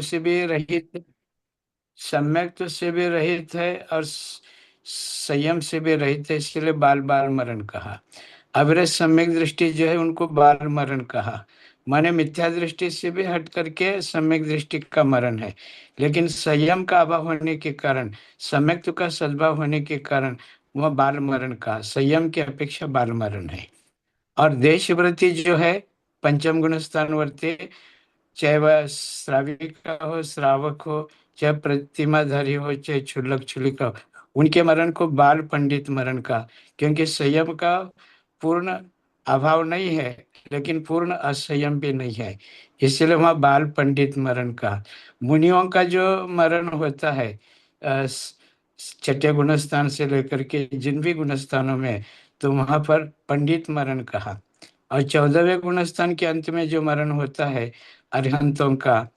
से भी रहित, सम्यक से भी रहित है और संयम से भी रहित है, इसके लिए बाल बाल मरण कहा। अविरत सम्यक दृष्टि जो है उनको बाल मरण कहा। माने मिथ्या दृष्टि से भी हट करके सम्यक दृष्टि का मरण है, लेकिन संयम का अभाव होने के कारण, सम्यक का सद्भाव होने के कारण वह बाल मरण का, संयम की अपेक्षा बाल मरण है। और देशवृत्ति जो है पंचम गुण स्थान वर्ती, चाहे वह श्राविक का हो, श्रावक हो, चाहे प्रतिमाधारी हो, चाहे क्षुल्लक क्षुलिका हो, उनके मरण को बाल पंडित मरण का। क्योंकि संयम का पूर्ण अभाव नहीं है, लेकिन पूर्ण असंयम भी नहीं है, इसलिए वहाँ बाल पंडित मरण का। मुनियों का जो मरण होता है छठे गुणस्थान से लेकर के जिन भी गुणस्थानों में, तो वहां पर पंडित मरण कहा। और 14वें गुणस्थान के अंत में जो मरण होता है अरिहंतों का,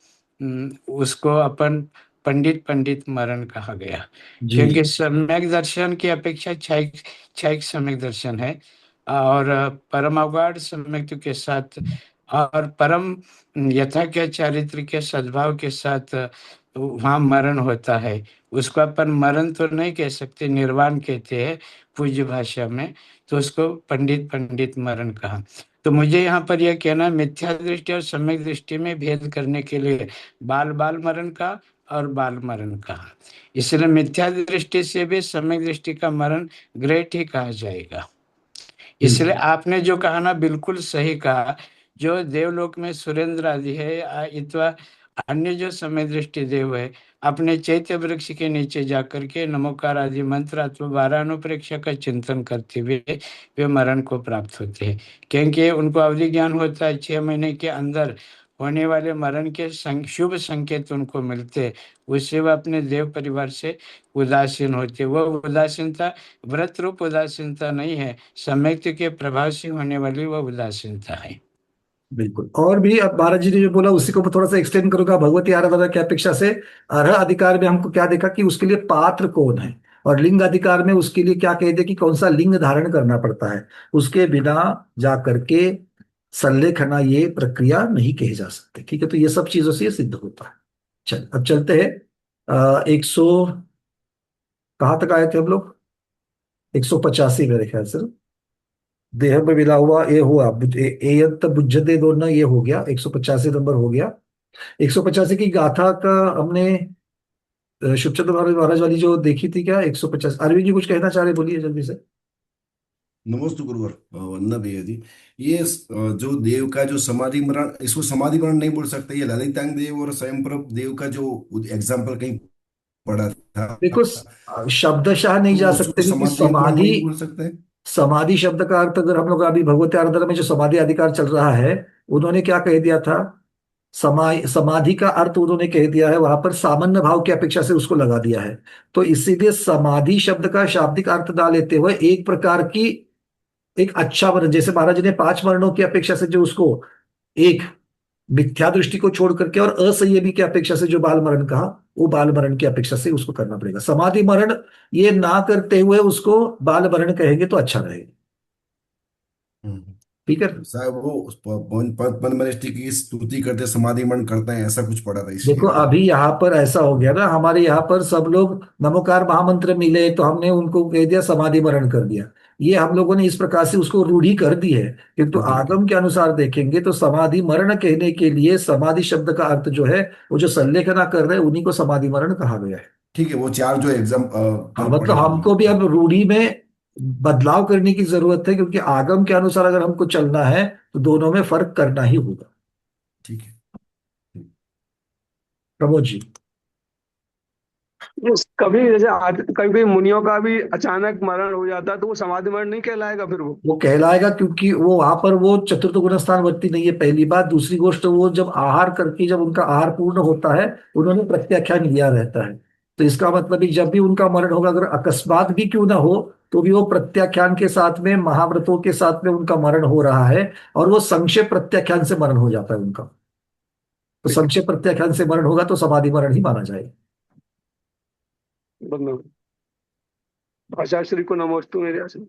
उसको अपन पंडित पंडित मरण कहा गया। जी जी। क्योंकि सम्यक दर्शन की अपेक्षा क्षयिक क्षयिक सम्यक दर्शन है, और परम अवगाढ़ सम्यक के साथ और परम यथा के चारित्र के सद्भाव के साथ वहाँ मरण होता है। उसको अपन मरण तो नहीं कह सकते, निर्वाण कहते हैं पूज्य भाषा में, तो उसको पंडित पंडित मरण कहा। तो मुझे यहाँ पर यह कहना है, मिथ्या दृष्टि और सम्यक दृष्टि में भेद करने के लिए बाल बाल मरण का और बाल मरण कहा। इसलिए मिथ्या दृष्टि से भी सम्यक दृष्टि का मरण ग्रेट ही कहा जाएगा। इसलिए बिल्कुल आपने जो कहा ना, बिल्कुल सही कहा। जो देवलोक में सुरेंद्र आदि है अथवा अन्य जो समय दृष्टि देव है, अपने चैत्य वृक्ष के नीचे जाकर के नमोकार आदि मंत्र अथवा 12 अनुप्रेक्षा का चिंतन करते हुए वे मरण को प्राप्त होते हैं। क्योंकि उनको अवधि ज्ञान होता है, 6 महीने के अंदर होने वाले मरण के शुभ संकेत उनको मिलते, उससे वह अपने देव परिवार से उदासीन होते। वह उदासीनता व्रत रूप उदासीनता नहीं है, सम्यक्ति के प्रभाव से होने वाली वह उदासीनता है। बिल्कुल। और भी अब महाराज जी ने जो बोला उसी को मैं थोड़ा सा एक्सटेंड करूंगा। भगवती आराधना की अपेक्षा से अर्ह अधिकार में हमको क्या देखा कि उसके लिए पात्र कौन है, और लिंग अधिकार में उसके लिए क्या कह दिया कि कौन सा लिंग धारण करना पड़ता है। उसके बिना जा करके संलेखना ये प्रक्रिया नहीं कही जा सकती। ठीक है, तो ये सब चीजों से ये सिद्ध होता है। चल अब चलते हैं। 100 कहाँ तक आए थे हम लोग? 185 मेरे ख्याल से। देह में मिला हुआ ये हुआ एयत बुझ्यते दोनों, ये हो गया 185 नंबर हो गया। 185 की गाथा का हमने शुभचंद्र महाराज महाराज वाली जो देखी थी क्या? 150 अरविंद जी कुछ कहना चाह रहे, बोलिए जल्दी से। नमोस्तु गुरुवर, वंदना भैया जी। ये जो देव का जो समाधि मरण, इसको समाधि मरण नहीं बोल सकते। ये ललितांग देव और स्वयंप्रभ देव का जो एग्जाम्पल कहीं पढ़ा देखो था, शब्दशः नहीं तो जा उसको सकते क्योंकि समाधि मरण समाधि, नहीं बोल सकते। समाधि शब्द का अर्थ अगर हम लोग अभी भगवती आराधना में जो समाधि अधिकार चल रहा है, उन्होंने क्या कह दिया था? समाधि का अर्थ उन्होंने कह दिया है वहां पर सामान्य भाव की अपेक्षा से उसको लगा दिया है। तो इसीलिए समाधि शब्द का शाब्दिक अर्थ ना लेते हुए एक प्रकार की एक अच्छा वर्ण, जैसे महाराज जी ने 5 वर्णों की अपेक्षा से जो उसको एक मिथ्या दृष्टि को छोड़ करके और असंयमी की अपेक्षा से जो बाल मरण कहा, वो बाल मरण की अपेक्षा से उसको करना पड़ेगा। समाधि मरण ये ना करते हुए उसको बाल मरण कहेंगे तो अच्छा रहेगा। ठीक है। शायद वो पद्म मनीषी की स्तुति करते समाधि मरण करते हैं, ऐसा कुछ पढ़ा था देखो इसलिए। अभी यहाँ पर ऐसा हो गया ना, हमारे यहाँ पर सब लोग नमोकार महामंत्र मिले तो हमने उनको कह दिया समाधि मरण कर दिया। ये हम लोगों ने इस प्रकार से उसको रूढ़ी कर दी है। किंतु ठीक है। आगम के अनुसार देखेंगे तो समाधि मरण कहने के लिए समाधि शब्द का अर्थ जो है, वो जो संलेखना कर रहे हैं उन्हीं को समाधि मरण कहा गया है। ठीक है, वो चार जो एग्जाम हाँ पढ़े मतलब वही। हमको भी अब रूढ़ी में बदलाव करने की जरूरत है, क्योंकि आगम के अनुसार अगर हमको चलना है तो दोनों में फर्क करना ही होगा। ठीक है। प्रमोद जी। कभी जैसे कभी कभी मुनियों का भी अचानक मरण हो जाता है तो वो समाधि मरण नहीं कहलाएगा फिर वो? वो कहलाएगा क्योंकि वो वहां पर वो चतुर्थ गुण स्थान वर्ती नहीं है, पहली बात। दूसरी गोष्ट, वो जब आहार करके जब उनका आहार पूर्ण होता है, उन्होंने प्रत्याख्यान लिया रहता है। तो इसका मतलब कि जब भी उनका मरण होगा, अगर अकस्मात भी क्यों ना हो, तो भी वो प्रत्याख्यान के साथ में महाव्रतों के साथ में उनका मरण हो रहा है। और वो संक्षेप प्रत्याख्यान से मरण हो जाता है उनका। तो ठीक संक्षेप प्रत्याख्यान से मरण होगा तो समाधि मरण ही माना जाएगा। मतलब आचार्य श्री को नमोस्तु मेरे यहाँ से।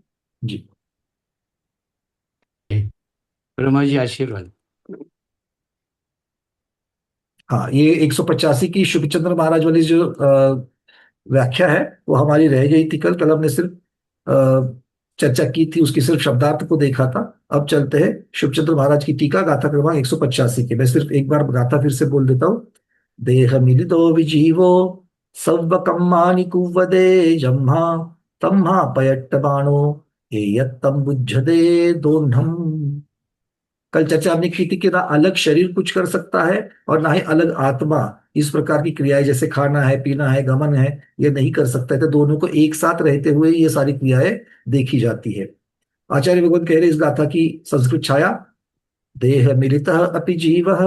जी। ब्रह्मा जी आशीर्वाद। हाँ, ये 185 की शुभचंद्र महाराज वाली जो व्याख्या है वो हमारी रह गई थी। कल कल हमने सिर्फ चर्चा की थी, उसकी सिर्फ शब्दार्थ को देखा था। अब चलते हैं शुभचंद्र महाराज की टीका गाथा क्रमांक 185 के। मैं सिर्फ एक बार गाथा फिर से बोल देता हूँ। देह मिलितो विजीवो सव्व कम्मानि कुव्वदे जम्हा तम्हा पयट्ट बाणो ये यत्तम बुझ्यते दोन्हम। कल चर्चा हमने की थी कि ना अलग शरीर कुछ कर सकता है और ना ही अलग आत्मा इस प्रकार की क्रियाएं, जैसे खाना है, पीना है, गमन है, ये नहीं कर सकता है। तो दोनों को एक साथ रहते हुए ये सारी क्रियाएं देखी जाती है। आचार्य भगवान कह रहे इस गाथा की संस्कृत छाया। देह मिलितः अपि जीवः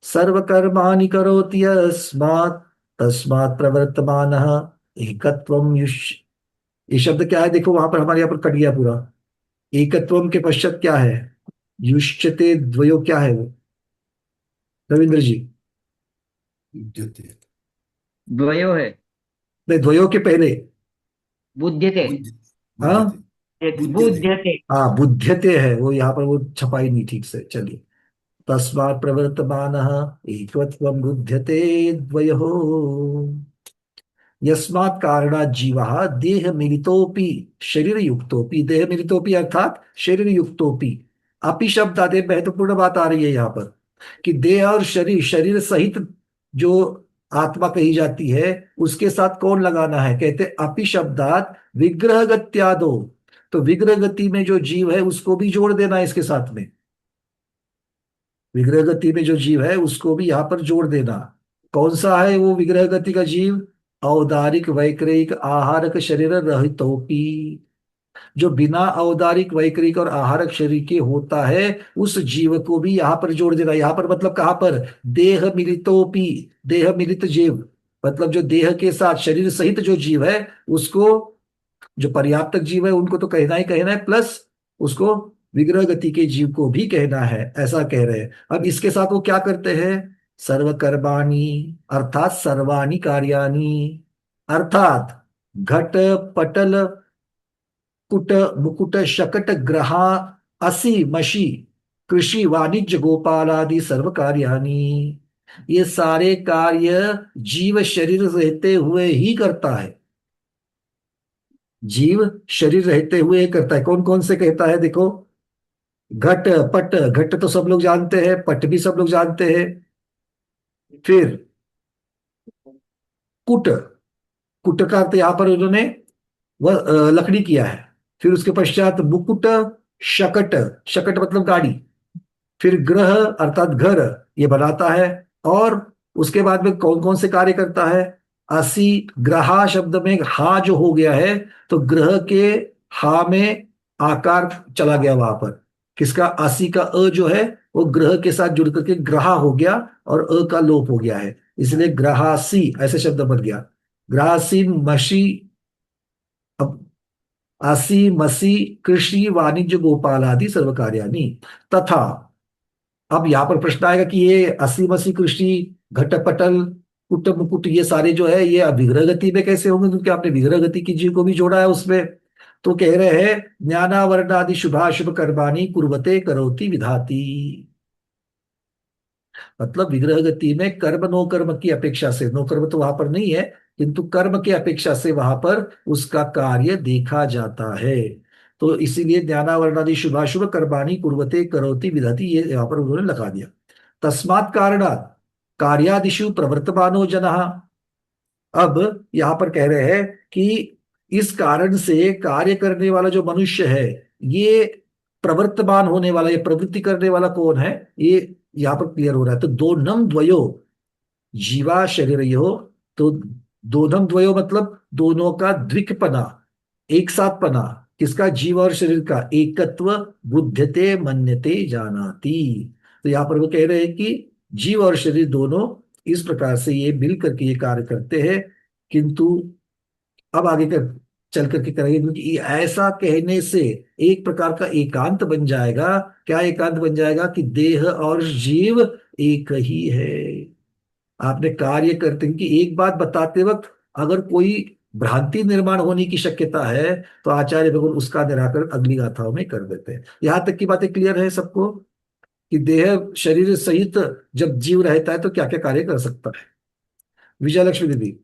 सर्वकर्माणि करोति यस्मात् तस्मात् प्रवर्तमानः एकत्वं युष्। ये शब्द क्या है देखो, वहां पर हमारे यहाँ पर कट गया पूरा। एकत्वम के पश्चात क्या है? युष्यते द्वयो, क्या है वो रविंद्र जी? बुध्यते द्वयो है। नहीं, द्वयो के पहले। बुध्यते। बुद्ध बुध्यते हाँ बुध्यते बुध्यते। हाँ, बुध्यते है वो, यहाँ पर वो छपाई नहीं ठीक से। चलिए, तस्मात् प्रवर्तमानः एकत्वं बुध्यते द्वयोः यस्मात् कारणात् जीवः देह मिलितोपि शरीर युक्तोपि। देह मिलितोपि अर्थात शरीर युक्तोपि। अपि शब्द आदि महत्वपूर्ण बात आ रही है यहाँ पर कि देह और शरीर, शरीर सहित जो आत्मा कही जाती है उसके साथ कौन लगाना है? कहते अपि शब्दात विग्रह गत्यादो। तो विग्रह गति में जो जीव है उसको भी जोड़ देना है इसके साथ में। विग्रह गति में जो जीव है उसको भी यहाँ पर जोड़ देना। कौन सा है वो विग्रह गति का जीव? औदारिक वैक्रिक आहारक शरीर रहितोपि। जो बिना औदारिक वैक्रिक और आहारक शरीर के होता है उस जीव को भी यहाँ पर जोड़ देना। यहाँ पर मतलब कहाँ पर? देह मिलितोपि। देह मिलित जीव मतलब जो देह के साथ शरीर सहित जो जीव है उसको, जो पर्याप्तक जीव है उनको तो कहना ही कहना है, प्लस उसको विग्रह गति के जीव को भी कहना है, ऐसा कह रहे हैं। अब इसके साथ वो क्या करते हैं? सर्वकर्माणि अर्थात सर्वाणि कार्याणि, अर्थात घट पटल कुट मुकुट शकट ग्रहा असी मशी कृषि वाणिज्य गोपाल आदि सर्व कार्याणि। ये सारे कार्य जीव शरीर रहते हुए ही करता है। जीव शरीर रहते हुए करता है। कौन कौन से कहता है देखो? घट पट, घट तो सब लोग जानते हैं, पट भी सब लोग जानते हैं। फिर कुट, कुट का अर्थ यहां पर उन्होंने वह लकड़ी किया है। फिर उसके पश्चात मुकुट शकट, शकट मतलब गाड़ी। फिर ग्रह अर्थात घर, ये बनाता है। और उसके बाद में कौन कौन से कार्य करता है? असी, ग्रहा शब्द में हा जो हो गया है तो ग्रह के हा में आकार चला गया वहां पर। किसका? असी का अ जो है वो ग्रह के साथ जुड़ करके ग्रहा हो गया और अ का लोप हो गया है, इसलिए ग्रहासी ऐसे शब्द बन गया। ग्रहासी मशी, अब असी मसी कृषि वाणिज्य गोपाल आदि सर्व कार्याणि। तथा अब यहाँ पर प्रश्न आएगा कि ये असी मसी कृषि घटपटल कुट मुकुट ये सारे जो है ये विग्रह गति में कैसे होंगे, क्योंकि आपने विग्रह गति की जीव को भी जोड़ा है उसमें। तो कह रहे हैं ज्ञानावरण आदि शुभाशुभ कर्माणि कुर्वते करोति विधाति। मतलब विग्रह गति में कर्म नो कर्म की अपेक्षा से, नो कर्म तो वहां पर नहीं है, किंतु कर्म की अपेक्षा से वहां पर उसका कार्य देखा जाता है। तो इसीलिए ज्ञानावरणादि शुभाशुभ कर्माणि कुर्वते करोति विदति, ये यहाँ पर उन्होंने लगा दिया। तस्मात् कारणात् कार्यादिषु प्रवर्तमानो जनः। अब यहाँ पर कह रहे हैं कि इस कारण से कार्य करने वाला जो मनुष्य है, ये प्रवर्तमान होने वाला, ये प्रवृत्ति करने वाला कौन है, ये यहाँ पर क्लियर हो रहा है। तो दोनम द्वयो जीवा शरीर यो, तो दोनम द्वयो मतलब दोनों का द्विकपना, एक साथ पना। किसका? जीव और शरीर का एकत्व बुध्यते मन्यते जानाति। तो यहाँ पर वो कह रहे हैं कि जीव और शरीर दोनों इस प्रकार से ये मिल करके ये कार्य करते हैं। किंतु अब आगे कर चल करके करेंगे, क्योंकि ऐसा कहने से एक प्रकार का एकांत बन जाएगा। क्या एकांत बन जाएगा? कि देह और जीव एक ही है। आपने कार्य करते, क्योंकि एक बात बताते वक्त अगर कोई भ्रांति निर्माण होने की शक्यता है तो आचार्य भगवान उसका निराकरण अगली गाथाओं में कर देते हैं। यहां तक की बातें क्लियर है सबको? कि देह शरीर सहित जब जीव रहता है तो क्या क्या कार्य कर सकता है। विजय लक्ष्मी दीदी।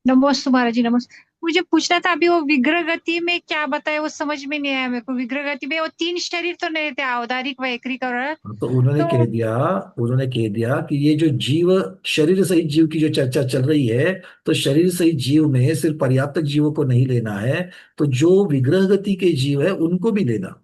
नमस्ते महाराज जी, नमस्ते। मुझे पूछना था अभी वो विग्रह गति में क्या बताया, वो समझ में नहीं आया मेरे को। विग्रह गति में वो तीन शरीर तो नहीं थे, औदारिक वैक्रिक और तो उन्होंने तो कह दिया, उन्होंने कह दिया कि ये जो जीव, शरीर सहित जीव की जो चर्चा चल रही है, तो शरीर सहित जीव में सिर्फ पर्याप्त जीवों को नहीं लेना है, तो जो विग्रह गति के जीव है उनको भी लेना।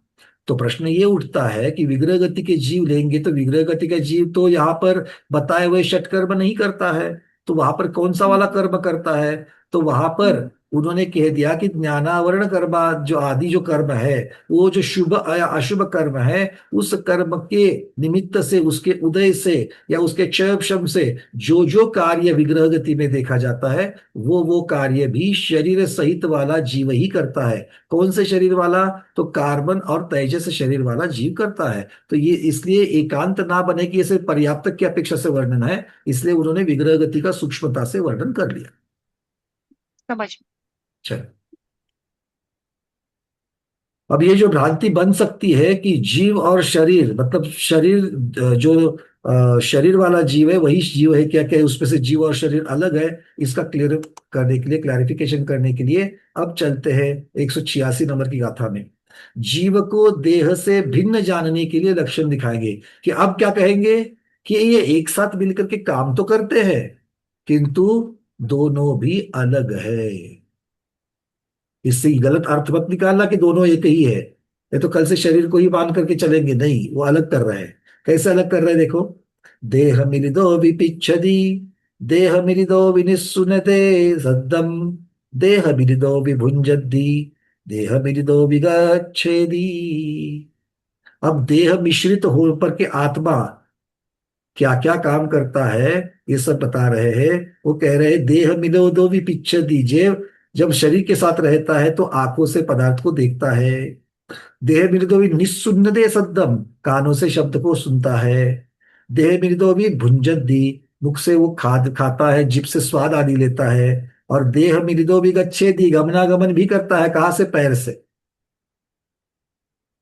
तो प्रश्न ये उठता है कि विग्रह गति के जीव लेंगे तो विग्रह गति का जीव तो यहाँ पर बताए हुए षटकर्म नहीं करता है, तो वहां पर कौन सा वाला कर्म करता है। तो वहां पर उन्होंने कह दिया कि ज्ञानावरण कर्म, जो आदि जो कर्म है, वो जो शुभ या अशुभ कर्म है, उस कर्म के निमित्त से, उसके उदय से या उसके क्षय क्षम से जो जो कार्य विग्रह गति में देखा जाता है, वो कार्य भी शरीर सहित वाला जीव ही करता है। कौन से शरीर वाला? तो कार्बन और तेजस शरीर वाला जीव करता है। तो ये इसलिए एकांत ना बने कि ये सिर्फ पर्याप्त की अपेक्षा से वर्णन है, इसलिए उन्होंने विग्रह गति का सूक्ष्मता से वर्णन कर लिया। समझ। चलो, अब ये जो भ्रांति बन सकती है कि जीव और शरीर, मतलब शरीर, जो शरीर वाला जीव है वही जीव है, क्या क्या उसमें से जीव और शरीर अलग है, इसका क्लियर करने के लिए, क्लैरिफिकेशन करने के लिए अब चलते हैं 186 नंबर की गाथा में। जीव को देह से भिन्न जानने के लिए लक्षण दिखाएंगे कि अब क्या कहेंगे कि ये एक साथ मिलकर के काम तो करते हैं, किंतु दोनों भी अलग है। इससे गलत अर्थ मत निकालना कि दोनों एक ही है, ये तो कल से शरीर को ही मान करके चलेंगे, नहीं, वो अलग कर रहे हैं। कैसे अलग कर रहे हैं देखो। देह मिलिदो विपिच्छति, देह मिलिदो विनिस्सुनते सद्दम, देह मिलिदो विभुंजति, देह मिलिदो विगच्छेदी। अब देह मिश्रित हो पर के आत्मा क्या क्या काम करता है, ये सब बता रहे हैं। वो कह रहे हैं देह मिलो दो भी पिक्चर दीजिए, जब शरीर के साथ रहता है तो आंखों से पदार्थ को देखता है। देह मिलो भी निस्सुन्न दे सद्दम, कानों से शब्द को सुनता है। देह मिलो भी भुंजत दी, मुख से वो खाद खाता है, जीभ से स्वाद आदि लेता है। और देह मिलिदो भी गच्छे दी, गमनागमन भी करता है, कहाँ से? पैर से।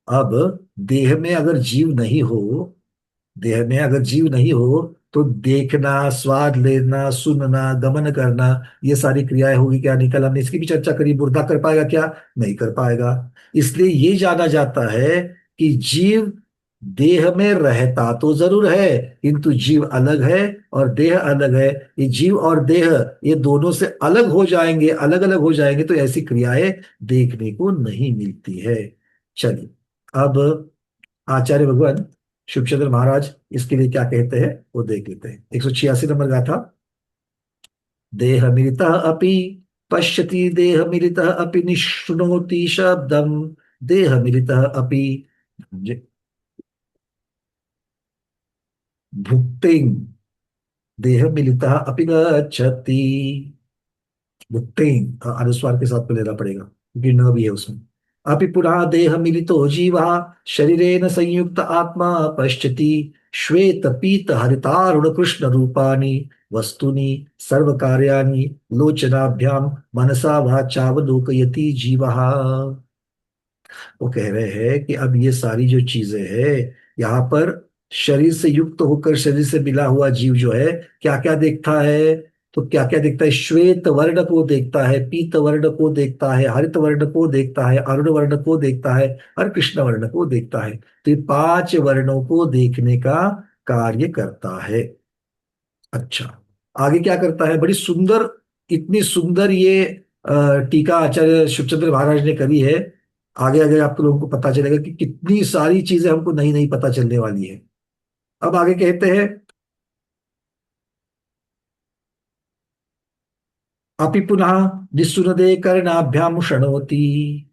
अब देह में अगर जीव नहीं हो, देह में अगर जीव नहीं हो तो देखना, स्वाद लेना, सुनना, गमन करना, ये सारी क्रियाएं होगी क्या? नहीं, कल हमने इसकी भी चर्चा करी। मुर्दा कर पाएगा क्या? नहीं कर पाएगा। इसलिए ये जाना जाता है कि जीव देह में रहता तो जरूर है, किंतु जीव अलग है और देह अलग है। ये जीव और देह ये दोनों से अलग हो जाएंगे, अलग अलग हो जाएंगे तो ऐसी क्रियाएं देखने को नहीं मिलती है। चलिए, अब आचार्य भगवान शिवचंद्र महाराज इसके लिए क्या कहते हैं वो देख लेते हैं। 186 नंबर गाथा। देह मिलितः अपि पश्यति, देह मिलितः अपि निश्नोति शब्दम, देह मिलितः अपि भुक्तिं, देह मिलितः अपि गच्छति। भुक्तिं अनुस्वार के साथ में लेना पड़ेगा क्योंकि न भी है उसमें। अपि पुनः देह मिलितो जीवः शरीरेण संयुक्त आत्मा पश्यति, श्वेत पीत हरितारुण कृष्ण रूपाणि वस्तुनि सर्व कार्याणि लोचनाभ्याम मनसा वाचावलोकयति जीवः। वो कह रहे हैं कि अब ये सारी जो चीजें हैं, यहाँ पर शरीर से युक्त होकर शरीर से मिला हुआ जीव जो है क्या क्या देखता है, तो क्या क्या देखता है? श्वेत वर्ण को देखता है, पीत वर्ण को देखता है, हरित वर्ण को देखता है, अरुण वर्ण को देखता है और कृष्ण वर्ण को देखता है। तो ये 5 वर्णों को देखने का कार्य करता है। अच्छा, आगे क्या करता है? बड़ी सुंदर, इतनी सुंदर ये टीका आचार्य शिवचंद्र महाराज ने करी है। आगे आगे आप लोगों को पता चलेगा कि कितनी सारी चीजें हमको नई नई पता चलने वाली है। अब आगे कहते हैं अपि पुनः निस्सुनदे कर्णाभ्याम शृणोति,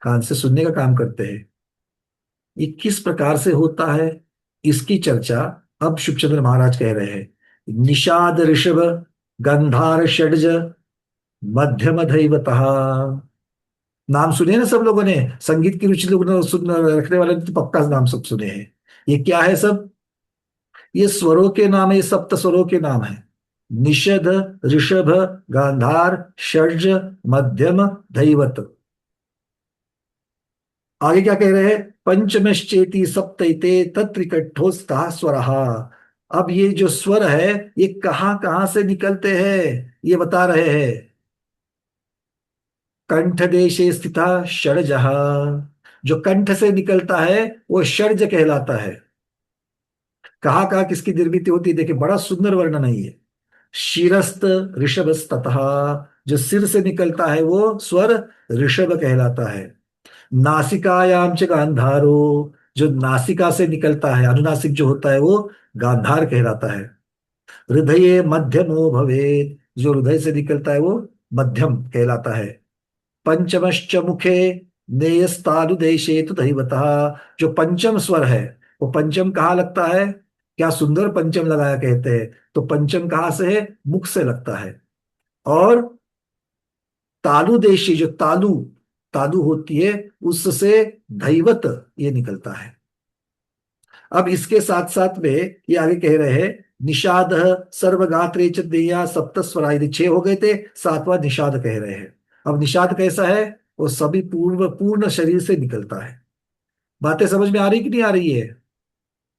कान से सुनने का काम करते हैं। ये किस प्रकार से होता है इसकी चर्चा अब शिवचंद्र महाराज कह रहे हैं। निषाद ऋषभ गंधार षड्ज मध्यम दैवतः। नाम सुने ना सब लोगों ने, संगीत की रुचि लोगों ने सुन रखने वाले ने तो पक्का नाम सब सुने हैं। ये क्या है सब? ये स्वरों के नाम है, ये सप्त स्वरों के नाम है। निषद, ऋषभ, गांधार, षड्ज, मध्यम, धैवत। आगे क्या कह रहे हैं? पंचमश्चेति सप्तैते तत्रिकट्ठोस्ता स्वरः। अब ये जो स्वर है ये कहाँ कहाँ से निकलते हैं ये बता रहे हैं। कंठ देशे स्थिता षड्जः, जो कंठ से निकलता है वो षड्ज कहलाता है। कहाँ कहाँ किसकी निर्मित होती है देखिए, बड़ा सुंदर वर्णन है ये। शिरस्त ऋषभस्ततः, जो सिर से निकलता है वो स्वर ऋषभ कहलाता है। नासिकायाम च गांधारो, जो नासिका से निकलता है, अनुनासिक जो होता है वो गांधार कहलाता है। हृदये मध्यमो भवेत्, जो हृदय से निकलता है वो मध्यम कहलाता है। पंचमश्च मुखे नेयस्तानुदेशे तु दैवतः, जो पंचम स्वर है वो पंचम कहाँ लगता है? क्या सुंदर पंचम लगाया कहते हैं। तो पंचम कहाँ से है? मुख से लगता है। और तालुदेशी, जो तालु तालु होती है उससे धैवत ये निकलता है। अब इसके साथ साथ में ये आगे कह रहे हैं निषाद सर्वगात्रे च देया सप्त स्वरा, यदि 6 हो गए थे, सातवां निषाद कह रहे हैं। अब निषाद कैसा है? वो सभी पूर्ण शरीर से निकलता है। बातें समझ में आ रही कि नहीं आ रही है?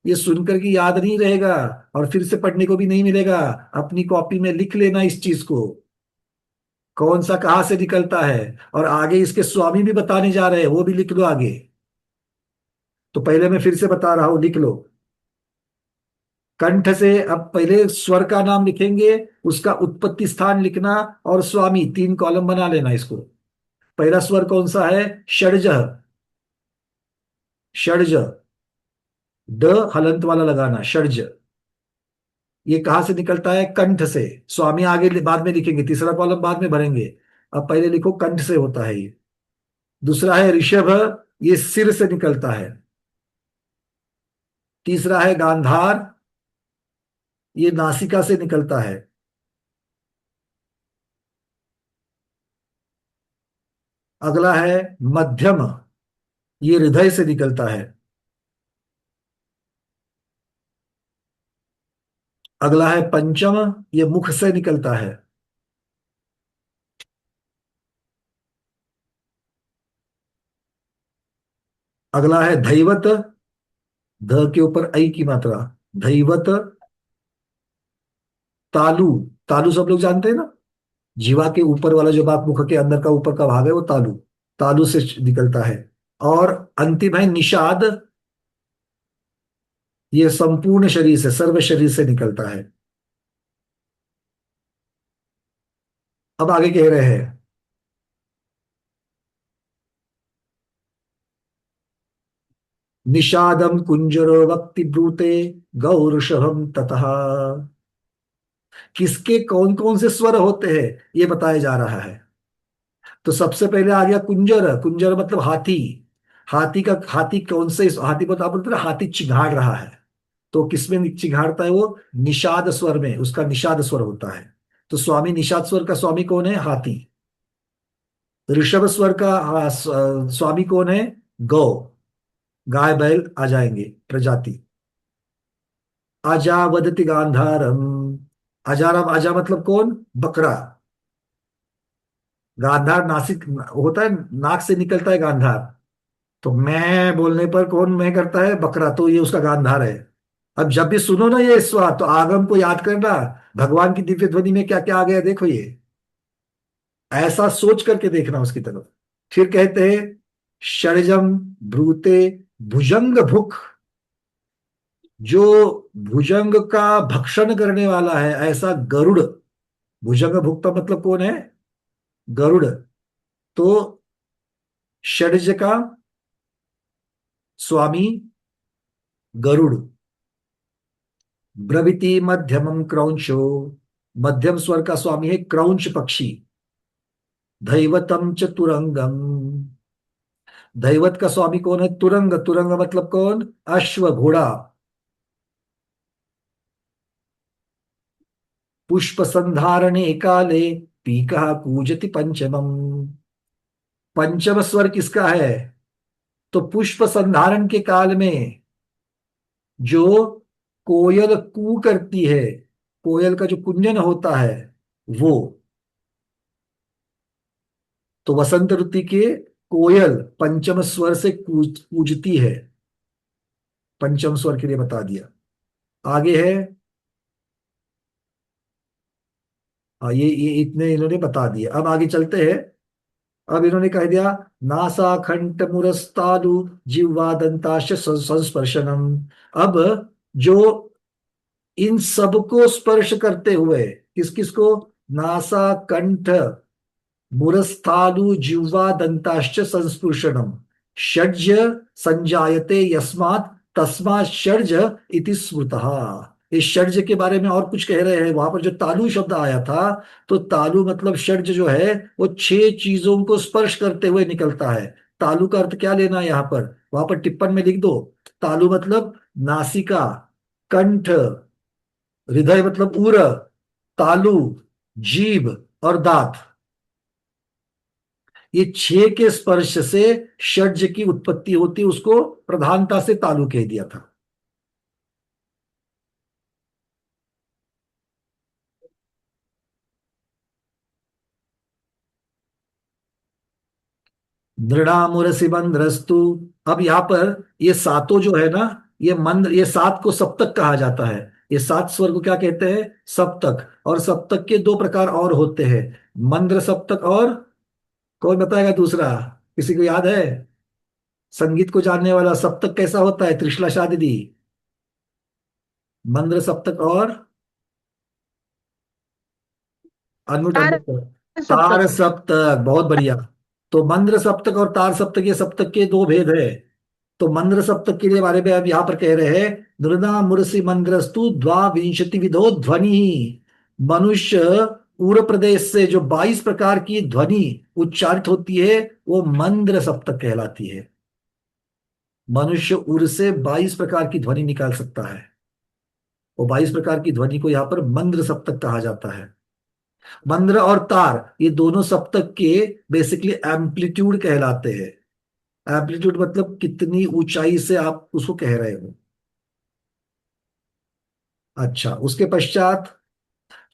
ये सुनकर के याद नहीं रहेगा और फिर से पढ़ने को भी नहीं मिलेगा। अपनी कॉपी में लिख लेना इस चीज को, कौन सा कहाँ से निकलता है। और आगे इसके स्वामी भी बताने जा रहे हैं, वो भी लिख लो आगे। तो पहले मैं फिर से बता रहा हूं, लिख लो। कंठ से अब पहले स्वर का नाम लिखेंगे, उसका उत्पत्ति स्थान लिखना और स्वामी, 3 कॉलम बना लेना इसको। पहला स्वर कौन सा है? षड्ज। षड्ज, ड हलंत वाला लगाना, षड्ज। ये कहां से निकलता है? कंठ से। स्वामी आगे बाद में लिखेंगे, तीसरा कॉलम बाद में भरेंगे। अब पहले लिखो कंठ से होता है ये। दूसरा है ऋषभ, ये सिर से निकलता है। तीसरा है गांधार, ये नासिका से निकलता है। अगला है मध्यम, ये हृदय से निकलता है। अगला है पंचम, ये मुख से निकलता है। अगला है धैवत, ध के ऊपर ऐ की मात्रा, धैवत। तालु, तालु सब लोग जानते हैं ना, जीवा के ऊपर वाला जो बात, मुख के अंदर का ऊपर का भाग है वो तालु, तालु से निकलता है। और अंतिम है निषाद, ये संपूर्ण शरीर से, सर्व शरीर से निकलता है। अब आगे कह रहे हैं निषादम कुंजरो वक्ति ब्रूते गौरषभम ततः, किसके कौन कौन से स्वर होते हैं ये बताया जा रहा है। तो सबसे पहले आ गया कुंजर, कुंजर मतलब हाथी। हाथी का, हाथी कौन से, हाथी को तो आप बोलते हैं ना, हाथी चिघाड़ रहा है। तो किसमें चिघाड़ता है वो? निषाद स्वर में, उसका निषाद स्वर होता है। तो स्वामी, निषाद स्वर का स्वामी कौन है? हाथी। ऋषभ स्वर का स्वामी कौन है? गौ, गाय बैल आ जाएंगे, प्रजाति। अजा वदति गांधारम, अजारम, अजा मतलब कौन? बकरा। गांधार नासिक होता है, नाक से निकलता है गांधार। तो मैं बोलने पर कौन मैं करता है? बकरा, तो ये उसका गांधार है। अब जब भी सुनो ना ये स्वाद, तो आगम को याद करना, भगवान की दिव्य ध्वनि में क्या क्या आ गया देखो ये, ऐसा सोच करके देखना उसकी तरफ। फिर कहते हैं षडजम ब्रूते भुजंग भुक, जो भुजंग का भक्षण करने वाला है, ऐसा गरुड़। भुजंग भुक्ता मतलब कौन है? गरुड़। तो षडज का स्वामी गरुड़। ब्रवीति मध्यमम क्रौंचो, मध्यम स्वर का स्वामी है क्रौंच पक्षी। दैवतम च तुरंगम, दैवत का स्वामी कौन है? तुरंग, तुरंग मतलब कौन? अश्व, घोड़ा। पुष्प संधारणे काले पीका कूजति पंचमम, पंचम स्वर किसका है? तो पुष्प संधारण के काल में जो कोयल कू करती है, कोयल का जो कुंजन होता है वो, तो वसंत ऋतु के कोयल पंचम स्वर से पूजती है, पंचम स्वर के लिए बता दिया। आगे है, ये इतने इन्होंने बता दिए। अब आगे चलते हैं। अब इन्होंने कह दिया नासा खंड मुरस्तालु जिह्वा दंताश संस्पर्शनम। अब जो इन सबको स्पर्श करते हुए, किस किस को, नासा कंठ मुरस्थालु जिह्वा दंताश्च संस्पृशनम, षड्ज संजायते यस्मात् तस्मात् षड्ज इति स्मृतः। इस षड्ज के बारे में और कुछ कह रहे हैं। वहां पर जो तालु शब्द आया था, तो तालु मतलब षड्ज जो है वो 6 चीजों को स्पर्श करते हुए निकलता है। तालु का अर्थ क्या लेना है यहाँ पर, वहां पर टिप्पण में लिख दो। तालु मतलब नासिका, कंठ, हृदय मतलब उर, तालु, जीभ और दांत। ये 6 के स्पर्श से षड्ज की उत्पत्ति होती, उसको प्रधानता से तालु कह दिया था। दृढ़ामुरसि मंद्रस्तु। अब यहाँ पर ये सातों जो है ना, ये मंद्र, ये 7 को सप्तक कहा जाता है। ये 7 स्वर को क्या कहते हैं, सप्तक। और सप्तक के 2 प्रकार और होते हैं, मंद्र सप्तक और, कौन बताएगा दूसरा, किसी को याद है? संगीत को जानने वाला, सप्तक कैसा होता है, त्रिशला शाह दीदी? मंद्र सप्तक और अनम्यूट तार अनम्यूट। तार सप्तक। सप्तक, बहुत बढ़िया। तो मंद्र सप्तक और तार सप्तक, ये सप्तक के 2 भेद है। तो मंद्र सप्तक के लिए बारे में अब यहाँ पर कह रहे हैं, नृना मुरसी मंद्रस्तु द्वाविंशति विधो ध्वनि। मनुष्य उर प्रदेश से जो 22 प्रकार की ध्वनि उच्चारित होती है, वो मंद्र सप्तक कहलाती है। मनुष्य उर से 22 प्रकार की ध्वनि निकाल सकता है। वो 22 प्रकार की ध्वनि को यहाँ पर मंद्र सप्तक कहा जाता है। मंद्र और तार ये दोनों सप्तक के बेसिकली एम्पलीट्यूड कहलाते हैं। एम्पलीट्यूड मतलब कितनी ऊंचाई से आप उसको कह रहे हो। अच्छा, उसके पश्चात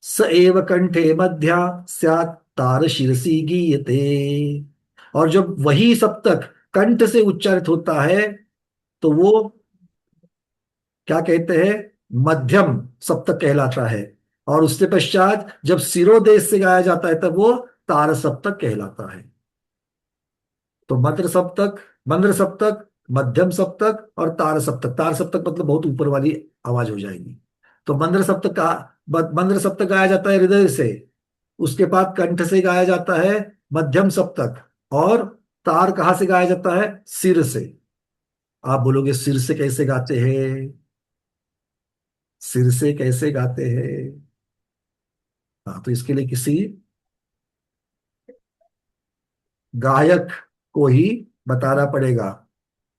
स एव कंठे मध्या स्यात् तार शिरसी गीयते। और जब वही सप्तक कंठ से उच्चारित होता है, तो वो क्या कहते हैं, मध्यम सप्तक कहलाता है। और उसके पश्चात जब सिरोदेश से गाया जाता है, तब वो तार सप्तक कहलाता है। तो मंद्र सप्तक, मध्यम सप्तक और तार सप्तक। तार सप्तक मतलब बहुत ऊपर वाली आवाज हो जाएगी। तो मंद्र सप्तक गाया जाता है हृदय से, उसके बाद कंठ से गाया जाता है मध्यम सप्तक, और तार कहाँ से गाया जाता है, सिर से। आप बोलोगे सिर से कैसे गाते हैं, सिर से कैसे गाते हैं? हाँ, तो इसके लिए किसी गायक को ही बताना पड़ेगा,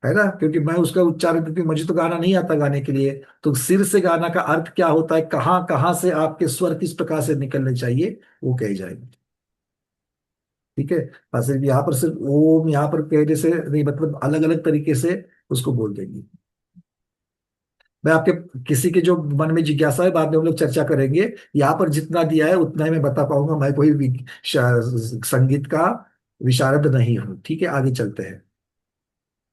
है ना, क्योंकि मैं उसका उच्चारण, क्योंकि मुझे तो गाना नहीं आता गाने के लिए। तो सिर से गाना का अर्थ क्या होता है, कहाँ कहाँ से आपके स्वर किस प्रकार से निकलने चाहिए, वो कही जाएगी। ठीक है, बस यहाँ पर सिर्फ ओम यहाँ पर कहने से नहीं, मतलब अलग अलग तरीके से उसको बोल देंगे। मैं आपके किसी के जो मन में जिज्ञासा है, बाद में हम लोग चर्चा करेंगे। यहाँ पर जितना दिया है उतना ही मैं बता पाऊंगा, मैं कोई संगीत का विशारद नहीं हूं। ठीक है, आगे चलते हैं।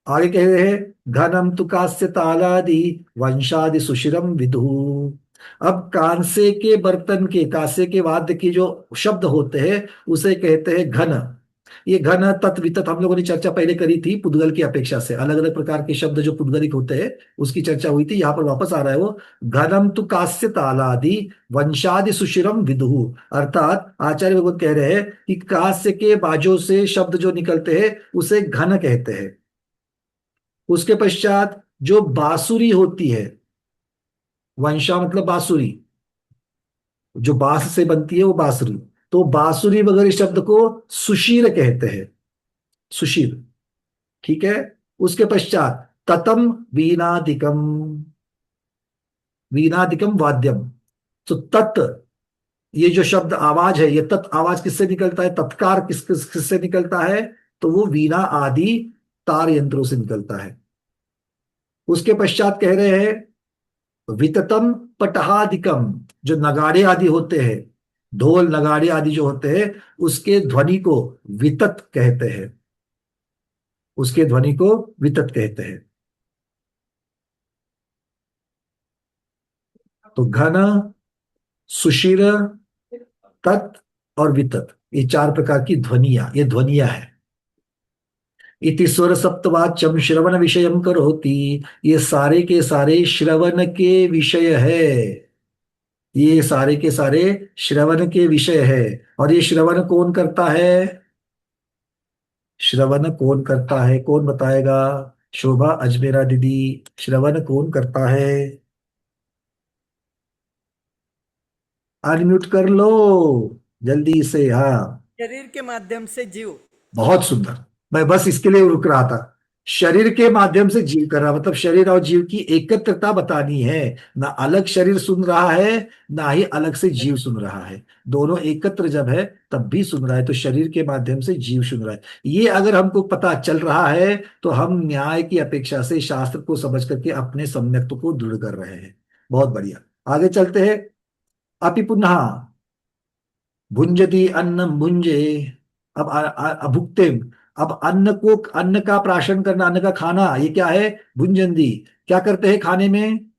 आगे कह रहे हैं घनम तु कांस्य तालादि वंशादि सुशिरम विदु। अब कांसे के बर्तन के, कांसे के वाद्य की जो शब्द होते हैं, उसे कहते हैं घन। ये घन तत् वितत हम लोगों ने चर्चा पहले करी थी। पुद्गल की अपेक्षा से अलग अलग प्रकार के शब्द जो पुद्गलिक होते हैं, उसकी चर्चा हुई थी। यहाँ पर वापस आ रहा है वो, घनम तु कांस्य तालादि वंशादि सुशिरम विदुहु। अर्थात आचार्य भगवत कह रहे हैं कि कांस्य के बाजों से शब्द जो निकलते हैं, उसे घन कहते हैं। उसके पश्चात जो बांसुरी होती है, वंशा मतलब बांसुरी, जो बांस से बनती है वो बांसुरी, तो बांसुरी वगैरह शब्द को सुशीर कहते हैं, सुशीर। ठीक है, उसके पश्चात ततम वीणादिकम, वीणादिकम वाद्यम। तो तत्, ये जो शब्द आवाज है, ये तत् आवाज किससे निकलता है, तत्कार किससे निकलता है, तो वो वीणा आदि तार यंत्रों से निकलता है। उसके पश्चात कह रहे हैं विततम पटहादिकम, जो नगाड़े आदि होते हैं, ढोल नगाड़े आदि जो होते हैं, उसके ध्वनि को वितत कहते हैं। उसके ध्वनि को वितत कहते हैं। तो घन, सुशिर, तत् और वितत, ये चार प्रकार की ध्वनिया, ये ध्वनिया है। इति स्वर सप्तवाच्यम श्रवण विषयम करोति, ये सारे के सारे श्रवण के विषय है। ये सारे के सारे श्रवण के विषय है। और ये श्रवण कौन करता है? श्रवण कौन करता है, कौन बताएगा? शोभा अजमेरा दीदी, श्रवण कौन करता है? अनम्यूट कर लो जल्दी से। हाँ, शरीर के माध्यम से जीव। बहुत सुंदर। मैं बस इसके लिए रुक रहा था। शरीर के माध्यम से जीव कर रहा, मतलब शरीर और जीव की एकत्रता बतानी है। ना अलग शरीर सुन रहा है, ना ही अलग से जीव सुन रहा है। दोनों एकत्र जब है तब भी सुन रहा है। तो शरीर के माध्यम से जीव सुन रहा है, ये अगर हमको पता चल रहा है तो हम न्याय की अपेक्षा से शास्त्र को समझ करके अपने सम्यक्त्व को दृढ़ कर रहे हैं। बहुत बढ़िया, आगे चलते हैं। अपि पुनः भुंजति अन्न भुंजे, अब अभुक्ते, अब अन्न को, अन्न का प्राशन करना, अन्न का खाना, ये क्या है? भुंजंदी। क्या करते हैं खाने में?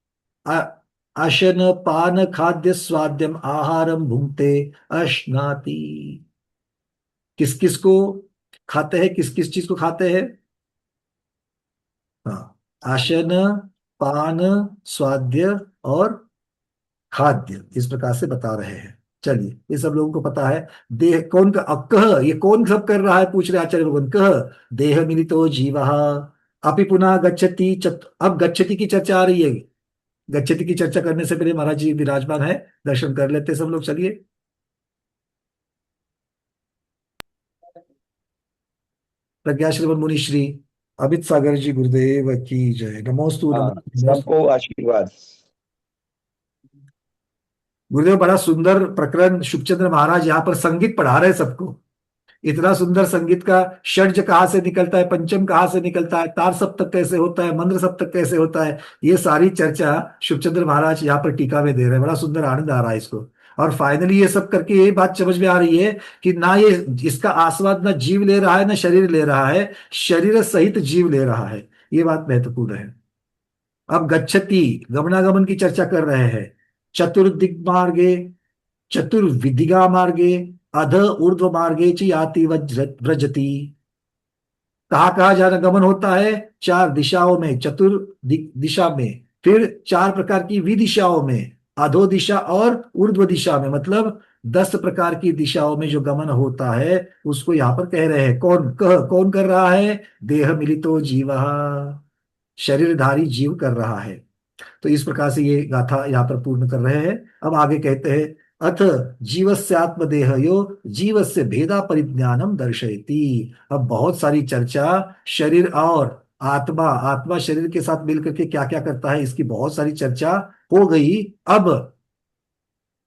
अ- अशन पान खाद्य स्वाद्यम आहारम भुंक्ते अश्नाति। किस किस को खाते हैं, किस किस चीज को खाते हैं? हाँ, आशन, पान, स्वाद्य और खाद्य, इस प्रकार से बता रहे हैं। चलिए, ये सब लोगों को पता है। देह कौन का, अब कह, ये कौन सब कर रहा है, पूछ रहे आचार्य भगवान। कह देह मिलितो जीवः अपि पुनः गच्छति अब गच्छति की चर्चा आ रही है। गच्छति की चर्चा करने से पहले महाराज जी विराजमान है, दर्शन कर लेते हैं सब लोग। चलिए, प्रज्ञाश्रवण मुनि श्री अमित सागर जी गुरुदेव की जय। नमोस्तु हाँ, नमोस्तु। सबको आशीर्वाद। गुरुदेव, बड़ा सुंदर प्रकरण शुभचंद्र महाराज यहाँ पर संगीत पढ़ा रहे हैं सबको। इतना सुंदर संगीत का षड्ज कहाँ से निकलता है, पंचम कहाँ से निकलता है, तार सप्तक कैसे होता है, मंद्र सप्तक कैसे होता है, ये सारी चर्चा शुभचंद्र महाराज यहाँ पर टीका में दे रहे हैं। बड़ा सुंदर आनंद आ रहा है इसको। और फाइनली ये सब करके ये बात समझ में आ रही है कि ना ये इसका आस्वाद ना जीव ले रहा है, ना शरीर ले रहा है, शरीर सहित जीव ले रहा है। ये बात महत्वपूर्ण है। अब गच्छति, गमनागमन की चर्चा कर रहे हैं। चतुर्दिग्मार्गे, चतुर्विधिगा मार्गे, अध ऊर्ध्व मार्गे च याति व्रजति। कहाँ कहाँ जाना गमन होता है? चार दिशाओं में, दिशा में, फिर चार प्रकार की विदिशाओं में, अधो दिशा और ऊर्ध्व दिशा में, मतलब 10 प्रकार की दिशाओं में जो गमन होता है उसको यहाँ पर कह रहे हैं। कौन कर रहा है? देह मिलितो जीवः, शरीरधारी जीव कर रहा है। तो इस प्रकार से ये गाथा यहाँ पर पूर्ण कर रहे हैं। अब आगे कहते हैं, अथ जीवस्य आत्मदेह यो जीवस्य भेदा परिज्ञानम दर्शयति। अब बहुत सारी चर्चा शरीर और आत्मा, आत्मा शरीर के साथ मिलकर के क्या क्या करता है, इसकी बहुत सारी चर्चा हो गई। अब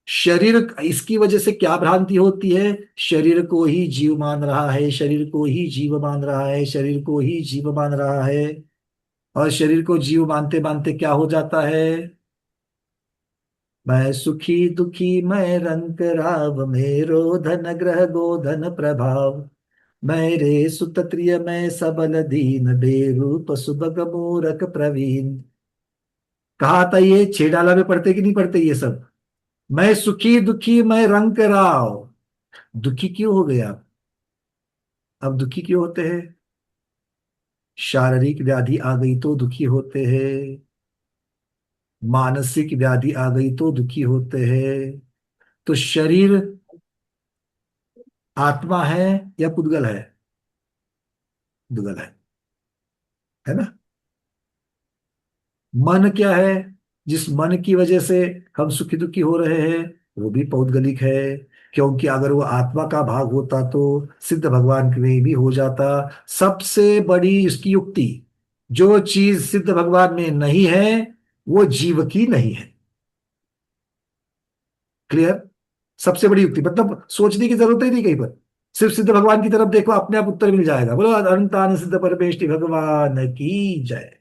शरीर, इसकी वजह से क्या भ्रांति होती है? शरीर को ही जीव मान रहा है, शरीर को ही जीव मान रहा है, शरीर को ही जीव मान रहा है। और शरीर को जीव मानते मानते क्या हो जाता है? मैं सुखी दुखी मैं रंक राव, मेरो धन ग्रह गोधन प्रभाव, मेरे सुतत्रिय मैं सबल दीन, बेरूप सुभग मूरख प्रवीण। कहा था ये? छेड़ाला में पढ़ते कि नहीं पढ़ते ये सब? मैं सुखी दुखी मैं रंक राव। दुखी क्यों हो गया? अब दुखी क्यों होते हैं? शारीरिक व्याधि आ गई तो दुखी होते हैं, मानसिक व्याधि आ गई तो दुखी होते हैं। तो शरीर आत्मा है या पुद्गल है? पुद्गल है ना? मन क्या है? जिस मन की वजह से हम सुखी दुखी हो रहे हैं वो भी पौद्गलिक है। क्योंकि अगर वो आत्मा का भाग होता तो सिद्ध भगवान में भी हो जाता। सबसे बड़ी इसकी युक्ति, जो चीज सिद्ध भगवान में नहीं है वो जीव की नहीं है। क्लियर? सबसे बड़ी युक्ति, मतलब सोचने की जरूरत ही नहीं कहीं पर। सिर्फ सिद्ध भगवान की तरफ देखो, अपने आप उत्तर मिल जाएगा। बोलो अनंतान सिद्ध परमेष्टि भगवान की जय।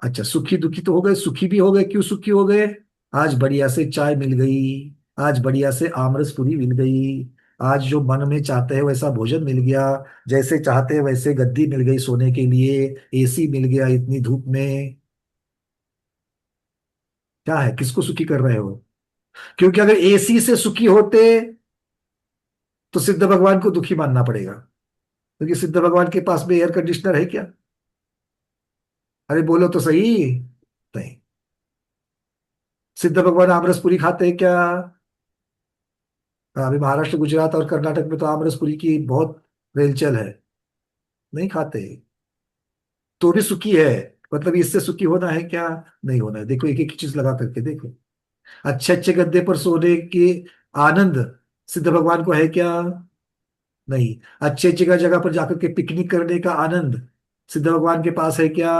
अच्छा, सुखी दुखी तो हो गए, सुखी भी हो गए। क्यों सुखी हो गए? आज बढ़िया से चाय मिल गई, आज बढ़िया से आमरस पूरी मिल गई, आज जो मन में चाहते हैं वैसा भोजन मिल गया, जैसे चाहते हैं वैसे गद्दी मिल गई सोने के लिए, एसी मिल गया इतनी धूप में, क्या है, किसको सुखी कर रहे हो? क्योंकि अगर एसी से सुखी होते तो सिद्ध भगवान को दुखी मानना पड़ेगा, क्योंकि सिद्ध भगवान के पास में एयर कंडीशनर है क्या? अरे बोलो तो सही। नहीं। सिद्ध भगवान आमरस पूरी खाते हैं क्या? अभी महाराष्ट्र गुजरात और कर्नाटक में तो आमरस पूरी की बहुत रेलचल है। नहीं खाते। तो भी सुखी है। मतलब इससे सुखी होना है क्या? नहीं होना है। देखो एक एक चीज लगा करके देखो। अच्छे अच्छे गद्दे पर सोने के आनंद सिद्ध भगवान को है क्या? नहीं। अच्छे जगह जगह पर जाकर के पिकनिक करने का आनंद सिद्ध भगवान के पास है क्या?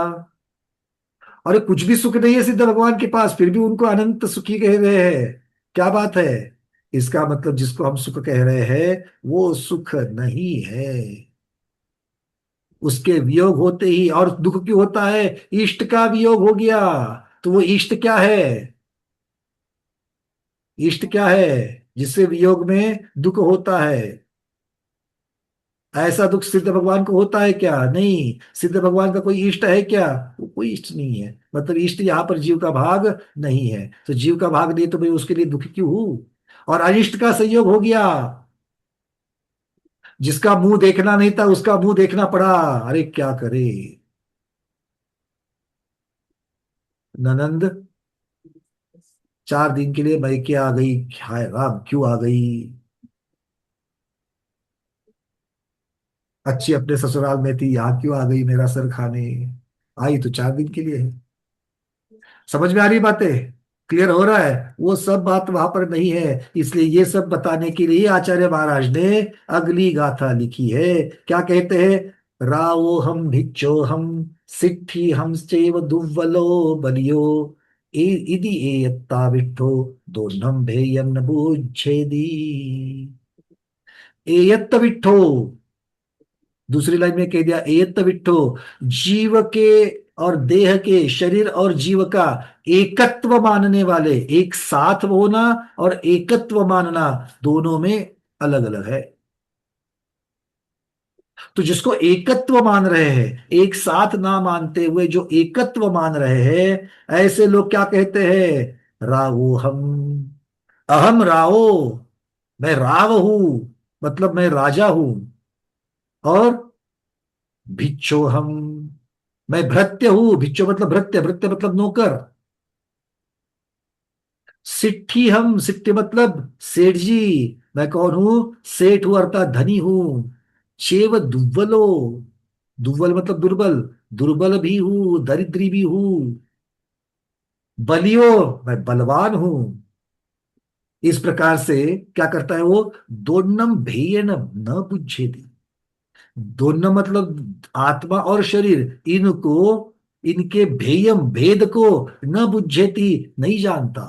अरे कुछ भी सुख नहीं है सिद्ध भगवान के पास, फिर भी उनको अनंत सुखी कह रहे हैं। क्या बात है? इसका मतलब जिसको हम सुख कह रहे हैं वो सुख नहीं है। उसके वियोग होते ही, और दुख क्यों होता है? इष्ट का वियोग हो गया। तो वो इष्ट क्या है? इष्ट क्या है जिससे वियोग में दुख होता है? ऐसा दुख सिद्ध भगवान को होता है क्या? नहीं। सिद्ध भगवान का कोई इष्ट है क्या? वो कोई इष्ट नहीं है। मतलब इष्ट यहाँ पर जीव का भाग नहीं है, तो जीव का भाग नहीं तो मैं उसके लिए दुखी क्यों हूं? और अनिष्ट का संयोग हो गया। जिसका मुंह देखना नहीं था उसका मुंह देखना पड़ा। अरे क्या करे? ननंद 4 दिन के लिए मैके आ गई। हाय राम, क्यों आ गई? अच्छी अपने ससुराल में थी, यहाँ क्यों आ गई मेरा सर खाने? आई तो 4 दिन के लिए है। समझ में आ रही बातें? क्लियर हो रहा है? वो सब बात वहां पर नहीं है, इसलिए ये सब बताने के लिए आचार्य महाराज ने अगली गाथा लिखी है। क्या कहते हैं? रावो हम भिक्षो हम सिट्ठी हम चैव दुव्वलो बलियो इदि एयत्ता विट्ठो दोन्नम भेयन बुच्छेदी। एयत्त विट्ठो, दूसरी लाइन में कह दिया एयत्त विट्ठो, जीव के और देह के, शरीर और जीव का एकत्व मानने वाले। एक साथ होना और एकत्व मानना दोनों में अलग अलग है। तो जिसको एकत्व मान रहे हैं, एक साथ ना मानते हुए जो एकत्व मान रहे हैं, ऐसे लोग क्या कहते हैं? रावो हम, अहम रावो, मैं राव हूं, मतलब मैं राजा हूं। और भिक्षो हम, मैं भृत्य हूं। भिक्षो मतलब भृत्य, भृत्य मतलब नौकर। सिट्ठी हम, सिट्ठी मतलब सेठ जी, मैं कौन हूं? सेठ हूं अर्थात धनी हूं। चेव दुर्बलो, दुर्बल मतलब दुर्बल, दुर्बल भी हूं, दरिद्री भी हूं। बलियो, मैं बलवान हूं। इस प्रकार से क्या करता है वो? दोनम भेयन न बुझेती। दोनों मतलब आत्मा और शरीर, इनको, इनके भेयम भेद को न बुझेती, नहीं जानता।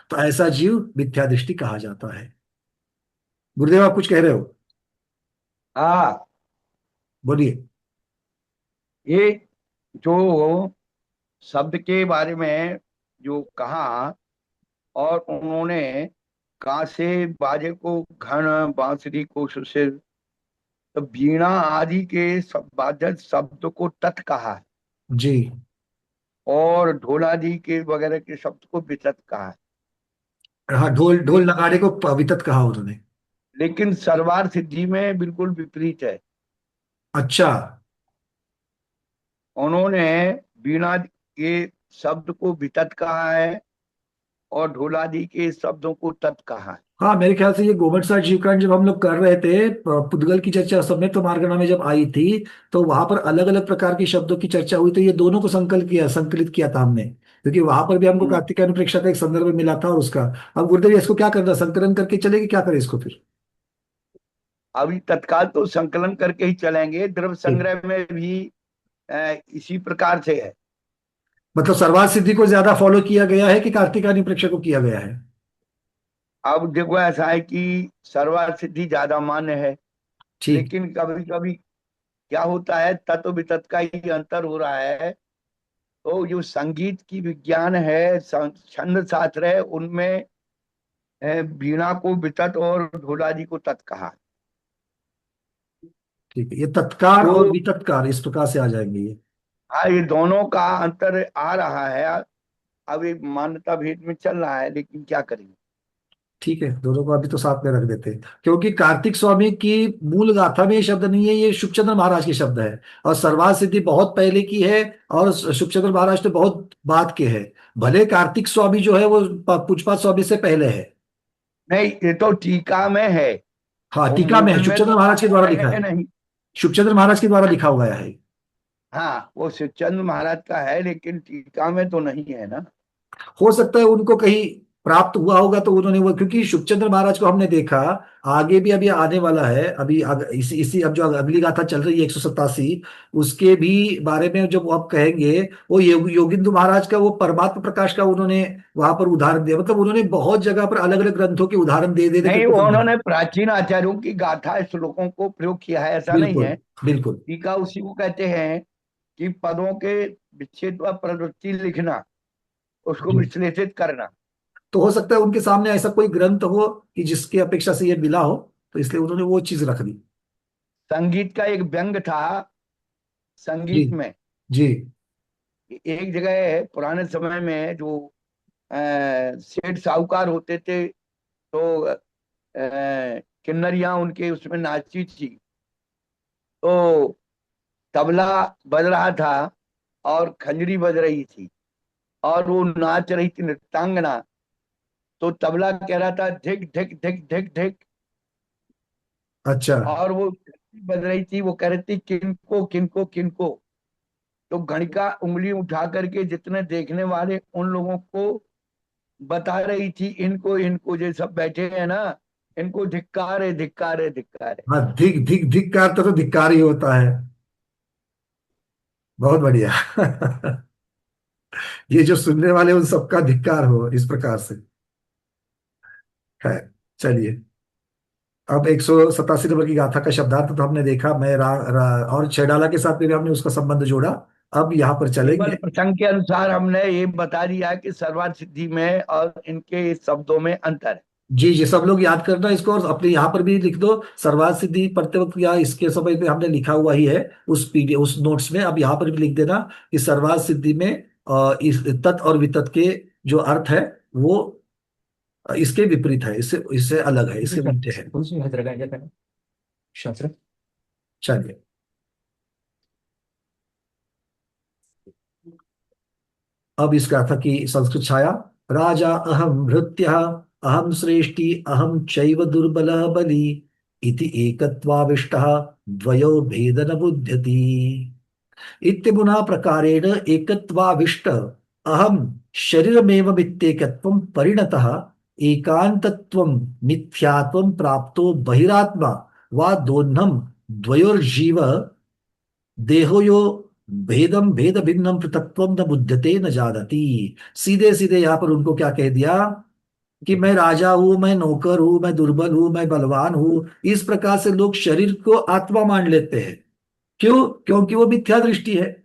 तो ऐसा जीव मिथ्या दृष्टि कहा जाता है। गुरुदेव आप कुछ कह रहे हो? हाँ, बोलिए। ये जो शब्द के बारे में जो कहा, और उन्होंने कांसे बाजे को घन, बांसुरी को सुशिर, तो वीणा आदि के सब वाद्य शब्द को तत् कहा है, जी। और ढोलादि के वगैरह के शब्द को वितत कहा है। हाँ, ढोल ढोल लेकिन नगाड़े को वितत कहा उन्होंने। लेकिन सर्वार सिद्धि में बिल्कुल विपरीत है। अच्छा। उन्होंने वीणा के शब्द को वितत कहा है और ढोलादि के शब्दों को तत् कहा है। हाँ, मेरे ख्याल से ये गोमट सार जीवकांड जब हम लोग कर रहे थे, पुद्गल की चर्चा समय तो मार्गना में जब आई थी, तो वहां पर अलग अलग प्रकार के शब्दों की चर्चा हुई, तो ये दोनों को संकलित किया था हमने, क्योंकि वहां पर भी हमको हम्म। कार्तिक अनुप्रेक्षा का एक संदर्भ मिला था, और उसका अब गुरुदेव इसको क्या करना, संकलन करके चलेगी, क्या करें इसको फिर? अभी तत्काल तो संकलन करके ही चलेंगे, द्रव्य ठीक। संग्रह में भी इसी प्रकार से है। मतलब सर्वार्थ सिद्धि को ज्यादा फॉलो किया गया है कि कार्तिक अनुप्रेक्षा को किया गया है? अब देखो ऐसा है कि सर्वार्थ सिद्धि ज्यादा मान्य है, ठीक। लेकिन कभी कभी क्या होता है, तत्व वितत का ही अंतर हो रहा है। तो जो संगीत की विज्ञान है, छंद शास्त्र है, उनमें वीणा को वितत और ढोलाजी को तत् कहा। ठीक है, ये तत्कार तो और वितत्कार इस प्रकार से आ जाएंगे ये। हाँ, ये दोनों का अंतर आ रहा है। अब एक मान्यता भेद में चल रहा है, लेकिन क्या करेंगे। ठीक है, दोनों को अभी तो साथ में रख देते हैं, क्योंकि कार्तिक स्वामी की मूल गाथा में ये शब्द नहीं है, ये शुभचंद्र महाराज के शब्द है। और सर्वार्थ सिद्धि बहुत पहले की है, और शुभचंद्र महाराज तो बहुत बाद के हैं। भले कार्तिक स्वामी जो है वो पुष्पा स्वामी से पहले है। नहीं, ये तो टीका में है, हाँ, वो टीका में है, मूल में शुभचंद्र तो महाराज के द्वारा लिखा है है। नहीं। शुभचंद्र महाराज के द्वारा लिखा हुआ है। हाँ, वो शिवचंद्र महाराज का है, लेकिन टीका में तो नहीं है ना। हो सकता है उनको कहीं प्राप्त हुआ होगा तो उन्होंने वो, क्योंकि शुभचंद्र महाराज को हमने देखा, आगे भी अभी आने वाला है, अभी इसी अब जो अगली गाथा चल रही है 187, उसके भी बारे में जब आप कहेंगे, वो योगिंद्र महाराज का वो परमात्म प्रकाश का उन्होंने वहां पर उदाहरण दिया। मतलब उन्होंने बहुत जगह पर अलग अलग ग्रंथों के उदाहरण दे दे नहीं, करके वो समझा। उन्होंने प्राचीन आचार्यों की गाथा श्लोकों को प्रयोग किया है, ऐसा नहीं बिल्कुल है। बिल्कुल। टीका उसी को कहते हैं कि पदों के विच्छेद व प्रवृत्ति लिखना, उसको जी, विश्लेषित करना। तो हो सकता है उनके सामने ऐसा कोई ग्रंथ हो कि जिसकी अपेक्षा से ये मिला हो, तो इसलिए उन्होंने वो चीज रख दी। संगीत का एक व्यंग था जी संगीत में। जी। एक जगह है पुराने समय में, जो सेठ साहूकार होते थे, तो किन्नरियां उनके उसमें नाची थी। तो तबला बज रहा था और खंजरी बज रही थी, और वो नाच रही थी नृत्यांगना। तो तबला कह रहा था धिक धिक धिक धिक धिक, अच्छा। और वो बज रही थी, वो कह रही थी किनको किनको किनको। तो गणिका उंगली उठा करके जितने देखने वाले उन लोगों को बता रही थी, इनको इनको जो सब बैठे हैं ना, इनको धिक्कार है धिक्कार है धिक्कार है। हाँ, धिक धिक धिक्कार तो धिक्कार ही होता है। बहुत बढ़िया। ये जो सुनने वाले उन सबका धिक्कार हो, इस प्रकार से है। चलिए, अब 187 नंबर की गाथा का शब्दार्थ तो हमने देखा, मैं और छैडाला के साथ में भी हमने उसका संबंध जोड़ा। अब यहाँ पर केवल चलेंगे। प्रसंग के अनुसार हमने ये बता दिया कि सर्वार्थ सिद्धि में और इनके शब्दों में अंतर है। जी जी, सब लोग याद करना इसको, और अपने यहाँ पर भी लिख दो। सर्वार्थ सिद्धि पढ़ते वक्त या इसके समय पे हमने लिखा हुआ ही है उस पीडीएफ उस नोट्स में। अब यहाँ पर भी लिख देना कि सर्वार्थ सिद्धि में इस तत् और वितत के जो अर्थ है वो इसके विपरीत है, इससे इससे अलग है, इससे उल्टे है। चलिए, अब इस गाथा की संस्कृत छाया। राजा अहम भृत्य अहम श्रेष्ठी अहम चैव दुर्बल बली इति एकत्वाविष्टः द्वयो भेद न बुध्यति। इत्यमुना प्रकारेण एकत्वाविष्ट अहम शरीरमेव मित्येकत्वं परिणतः एकान्तत्वं मिथ्यात्वं प्राप्तो बहिरात्मा वा दोन्नम द्वयोर्जीव देहो यो भेदम भेद भिन्नम पृथक्त्वम न बुध्यते न जानती। सीधे सीधे यहाँ पर उनको क्या कह दिया कि मैं राजा हूं, मैं नौकर हूं, मैं दुर्बल हूं, मैं बलवान हूं। इस प्रकार से लोग शरीर को आत्मा मान लेते हैं। क्यों? क्योंकि वो मिथ्या दृष्टि है,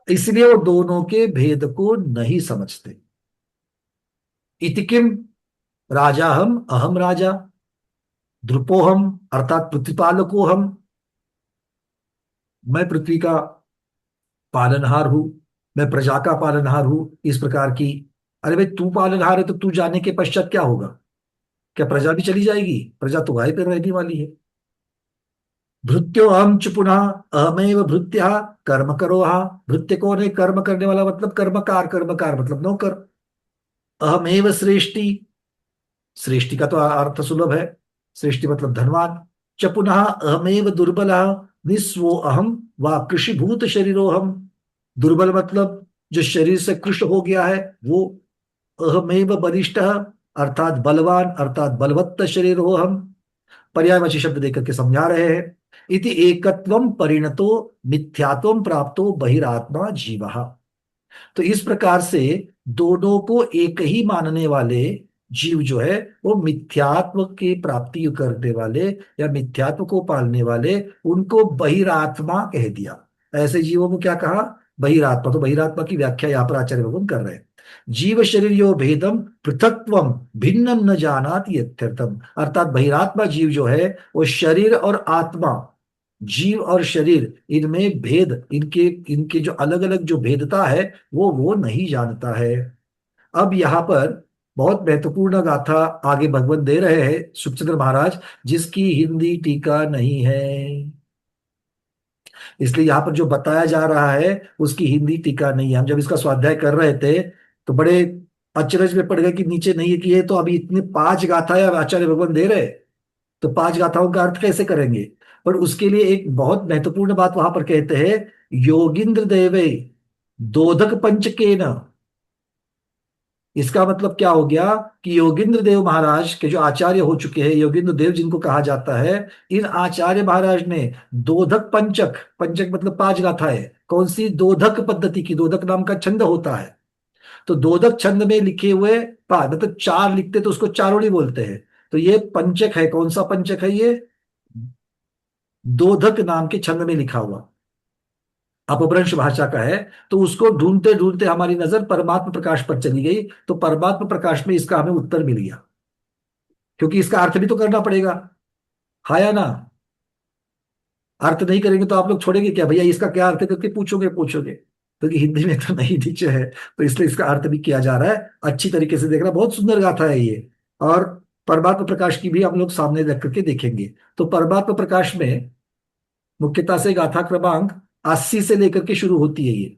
इसलिए वो दोनों के भेद को नहीं समझते। इति किम राजा हम अहम राजा द्रुपोहम अर्थात पृथ्वीपालको हम, मैं पृथ्वी का पालनहार हूं, मैं प्रजा का पालनहार हूं, इस प्रकार की। अरे भाई, तू पालनहार है तो तू जाने के पश्चात क्या होगा? क्या प्रजा भी चली जाएगी? प्रजा तो गाय पर रहने वाली है। भृत्यो अहम च पुनः अहमेव भृत्य कर्म करो। भृत्य कौन है? कर्म करने वाला, मतलब कर्मकार, कर्मकार मतलब नौकर। अहमेव श्रेष्ठी, श्रेष्ठी का तो अर्थ सुलभ है, श्रेष्ठी मतलब धनवान। च पुनः अहमेव दुर्बल निस्वो अहम व कृषिभूत शरीरो हम, दुर्बल मतलब जो शरीर से कृष हो गया है वो। अहमेव बलिष्ठ अर्थात बलवान, अर्थात बलवत्त शरीर हो हम। पर्यायवाची शब्द देकर के समझा रहे हैं। इति एकत्वम परिणतो मिथ्यात्वम प्राप्तो बहिरात्मा जीवः। तो इस प्रकार से दोनों को एक ही मानने वाले जीव जो है वो मिथ्यात्व की प्राप्ति करने वाले या मिथ्यात्व को पालने वाले, उनको बहिरात्मा कह दिया। ऐसे जीवों को क्या कहा? बहिरात्मा। तो बहिरात्मा की व्याख्या यहाँ पर आचार्य भगवान कर रहे हैं। जीव शरीर यो भेदम पृथक्त्वम भिन्नम न जानाति यत्यर्थम। अर्थात बहिरात्मा जीव जो है वो शरीर और आत्मा, जीव और शरीर, इनमें भेद, इनके इनके जो अलग अलग जो भेदता है वो नहीं जानता है। अब यहाँ पर बहुत महत्वपूर्ण गाथा आगे भगवान दे रहे हैं सुखचंद्र महाराज, जिसकी हिंदी टीका नहीं है। इसलिए यहाँ पर जो बताया जा रहा है उसकी हिंदी टीका नहीं है। हम जब इसका स्वाध्याय कर रहे थे तो बड़े अचरज में पड़ गए कि नीचे नहीं है, कि ये तो अभी इतने 5 गाथाएं आचार्य भगवान दे रहे, तो 5 गाथाओं का अर्थ कैसे करेंगे। पर उसके लिए एक बहुत महत्वपूर्ण बात वहां पर कहते हैं, योगिंद्र देवे दोधक पंचकेन। इसका मतलब क्या हो गया कि योगिंद्र देव महाराज के जो आचार्य हो चुके हैं, योगिंद्र देव जिनको कहा जाता है, इन आचार्य महाराज ने दोधक पंचक, पंचक मतलब 5 गाथाएं, कौन सी, दोधक पद्धति की, दोधक नाम का छंद होता है, तो दोधक छंद में लिखे हुए मतलब 4 लिखते तो उसको चारोड़ी बोलते हैं। तो ये पंचक है, कौन सा पंचक है ये, दोधक नाम के छंद में लिखा हुआ, अपभ्रंश भाषा का है। तो उसको ढूंढते ढूंढते हमारी नजर परमात्मा प्रकाश पर चली गई, तो परमात्मा प्रकाश में इसका हमें उत्तर मिल गया, क्योंकि इसका अर्थ भी तो करना पड़ेगा, हाँ या ना। अर्थ नहीं करेंगे तो आप लोग छोड़ेंगे क्या, भैया इसका क्या अर्थ है करके पूछोगे पूछोगे, क्योंकि हिंदी में तो नहीं नीचे है, तो इसलिए इसका अर्थ भी किया जा रहा है। अच्छी तरीके से देखना, बहुत सुंदर गाथा है ये। और परमात्मा प्रकाश की भी हम लोग सामने रख करके देखेंगे। तो परमात्मा प्रकाश में मुख्यतः से गाथा क्रमांक 80 से लेकर के शुरू होती है ये,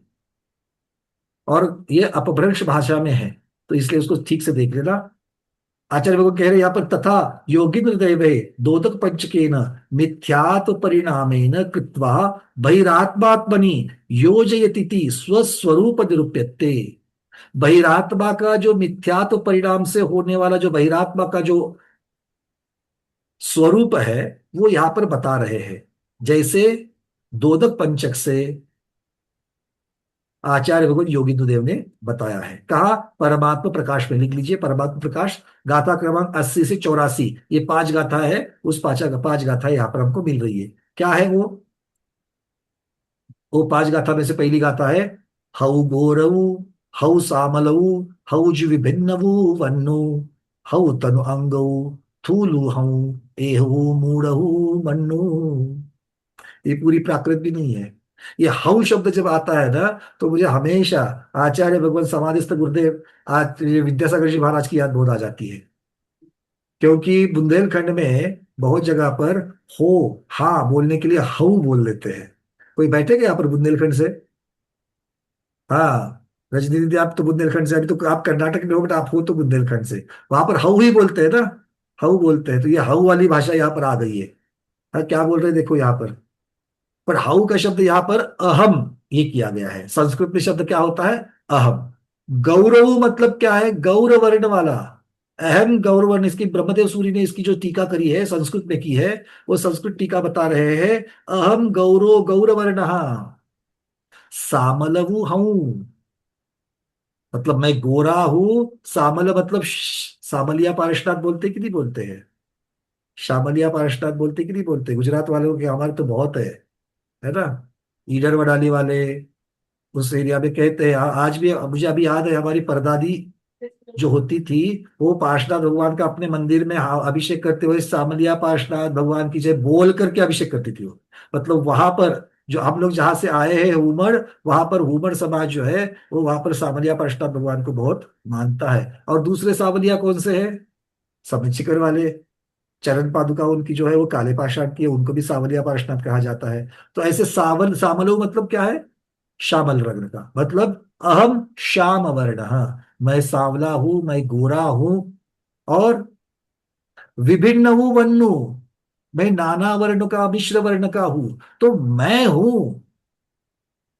और ये अपभ्रंश भाषा में है, तो इसलिए उसको ठीक से देख लेना। आचार्य भगवान कह रहे हैं यहाँ पर, तथा योगिंद्र दैवे दोदक पंचकेन मिथ्यात्व परिणामेन कृत्वा बहिरात्मात्मनि योजयति स्वस्वरूप निरूप्यते। बहिरात्मा का जो मिथ्यात्व परिणाम से होने वाला जो बहिरात्मा का जो स्वरूप है वो यहाँ पर बता रहे हैं। जैसे दोदक पंचक से आचार्य भगवान योगिंद्र देव ने बताया है। कहा, परमात्मा प्रकाश में लिख लीजिए, परमात्मा प्रकाश गाथा क्रमांक 80 से 84, ये 5 गाथा है, उस 5 गाथा यहाँ पर हमको मिल रही है। क्या है वो 5 गाथा में से पहली गाथा है, हऊ गोरऊ हऊ सामलऊ हऊ विभिन्नवु वन्नु हऊ तनु अंगऊ थूलु हऊ एहू मूढ़ऊ मन्नु। ये पूरी प्राकृत भी नहीं है। ये हऊ शब्द जब आता है ना, तो मुझे हमेशा आचार्य भगवान समाधिस्थ गुरुदेव आचार्य विद्यासागर जी महाराज की याद बहुत आ जाती है, क्योंकि बुंदेलखंड में बहुत जगह पर हो हाँ बोलने के लिए हऊ बोल लेते हैं। कोई बैठेगा यहाँ पर बुंदेलखंड से? हाँ, रजनी दीदी आप तो बुंदेलखंड से, अभी तो आप कर्नाटक में हो, बट आप हो तो बुंदेलखंड से, वहां पर हऊ ही बोलते हैं ना, हऊ बोलते हैं। तो ये हऊ वाली भाषा यहाँ पर आ गई है। हाँ, क्या बोल रहे हैं देखो यहाँ पर हाउ का शब्द यहाँ पर अहम ये किया गया है। संस्कृत में शब्द क्या होता है, अहम। गौरव मतलब क्या है, गौर वर्ण वाला, अहम गौर वर्ण। इसकी ब्रह्मदेव सूरी ने इसकी जो टीका करी है संस्कृत में की है, वो संस्कृत टीका बता रहे हैं, अहम गौरो गौर वर्ण सामलवु हूं, मतलब मैं गोरा हूं। सामल मतलब सामलिया पारशनाथ बोलते कि नहीं बोलते हैं, शामलिया पारशनाथ बोलते कि नहीं बोलते, गुजरात वालों के, हमारे तो बहुत है ना, ईडर वडाली वाले उस एरिया में कहते हैं। आज भी मुझे अभी याद है, हमारी परदादी जो होती थी वो पार्शनाथ भगवान का अपने मंदिर में अभिषेक करते हुए सामलिया पार्शनाथ भगवान की जय बोल करके अभिषेक करती थी वो। मतलब वहां पर जो हम लोग जहां से आए हैं हुमड़, वहां पर हुमड़ समाज जो है वो वहां पर सामलिया पार्शनाथ भगवान को बहुत मानता है। और दूसरे सामलिया कौन से हैं, समचिकर वाले, चरण पादुका उनकी जो है वो काले पाषाण की है, उनको भी सावलिया पार्षनाथ कहा जाता है। तो ऐसे सावल सामलो मतलब क्या है, श्यामल रंग का, मतलब अहम श्याम वर्ण, मैं सांवला हूं, मैं गोरा हूं, और विभिन्न हूं वन्नु, मैं नाना वर्ण का मिश्र वर्ण का हूं। तो मैं हूं,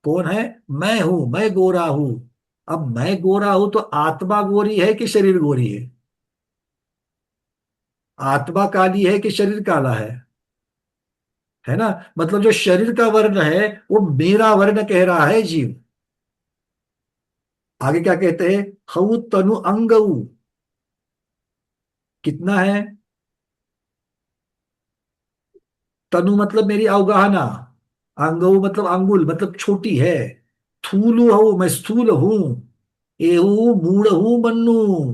कौन है, मैं हूं, मैं गोरा हूं। अब मैं गोरा हूं तो आत्मा गोरी है कि शरीर गोरी है, आत्मा काली है कि शरीर काला है ना। मतलब जो शरीर का वर्ण है वो मेरा वर्ण कह रहा है जीव। आगे क्या कहते हैं, हऊ तनु अंगऊ, कितना है, तनु मतलब मेरी अवगाहना, अंगऊ मतलब अंगुल मतलब छोटी है, थूलु हूं मैं स्थूल हूं, एहू मूढ़हू मन्नू।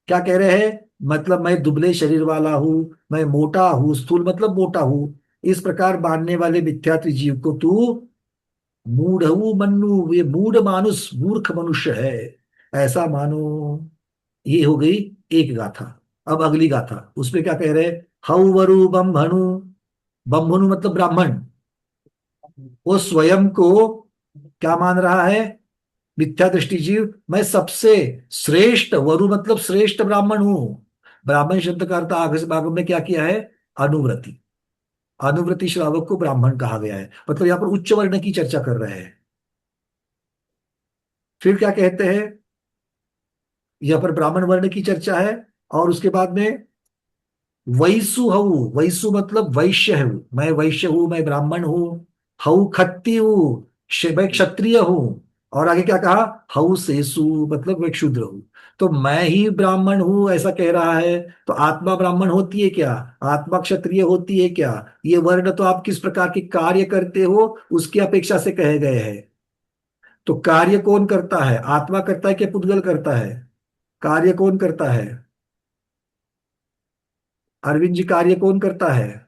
क्या कह रहे हैं? मतलब मैं दुबले शरीर वाला हूं, मैं मोटा हूं, स्थूल मतलब मोटा हूं, इस प्रकार मानने वाले मिथ्यात्व जीव को तू मूढ़ऊ मन्नू, ये मूढ़ मानुष मूर्ख मनुष्य है, ऐसा मानो। ये हो गई एक गाथा। अब अगली गाथा, उसमें क्या कह रहे हैं? हऊ वरु बम्भनु। बम्भनु मतलब ब्राह्मण। वो स्वयं को क्या मान रहा है? मिथ्या दृष्टि जीव, मैं सबसे श्रेष्ठ, वरु मतलब श्रेष्ठ ब्राह्मण हूं। ब्राह्मण शब्द का अर्थ आगे से आगम में क्या किया है? अनुव्रति। अनुव्रति श्रावक को ब्राह्मण कहा गया है, मतलब यहाँ पर उच्च वर्ण की चर्चा कर रहे हैं। फिर क्या कहते हैं? यहाँ पर ब्राह्मण वर्ण की चर्चा है, और उसके बाद में वैसु हऊ। वैसु मतलब वैश्य हूं, मैं वैश्य हूं, मैं ब्राह्मण हूं। हऊ खत्ती हूं, मैं क्षत्रिय हूं। और आगे क्या कहा? हऊ सेसु मतलब मैं क्षूद्र हूं। तो मैं ही ब्राह्मण हूं ऐसा कह रहा है, तो आत्मा ब्राह्मण होती है क्या? आत्मा क्षत्रिय होती है क्या? ये वर्ण तो आप किस प्रकार के कार्य करते हो उसकी अपेक्षा से कहे गए हैं। तो कार्य कौन करता है? आत्मा करता है कि पुद्गल करता है? कार्य कौन करता है? अरविंद जी, कार्य कौन करता है?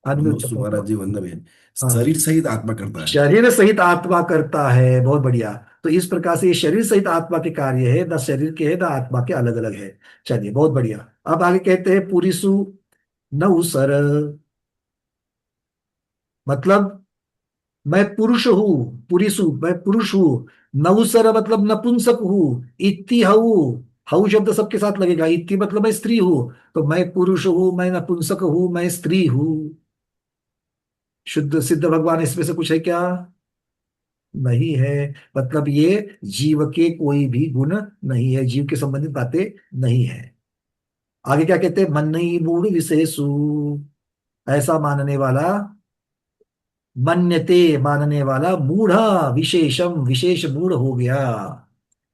अनम्यूट नमस्ते करना। महाराज जी, वंदना बहन। हाँ, शरीर सहित आत्मा करता है। शरीर सहित आत्मा करता है, बहुत बढ़िया। तो इस प्रकार से ये शरीर सहित आत्मा के कार्य है, न शरीर के है न आत्मा के, अलग अलग है। चलिए, बहुत बढ़िया। अब आगे कहते हैं पुरीसु नहुसर। मतलब मैं पुरुष हूं, पुरीसु मैं पुरुष हूं, नहुसर मतलब नपुंसक हूं, इति हऊ। हऊ शब्द सबके साथ लगेगा, इति मतलब मैं स्त्री हूं। तो मैं पुरुष हूं, मैं नपुंसक हूं, मैं स्त्री हूं। शुद्ध सिद्ध भगवान इसमें से कुछ है क्या? नहीं है। मतलब ये जीव के कोई भी गुण नहीं है, जीव के संबंधित बातें नहीं है। आगे क्या कहते हैं? मन्नई मूढ़ विशेषु। ऐसा मानने वाला, मन्यते मानने वाला, मूढ़ा विशेषम विशेष मूढ़ हो गया।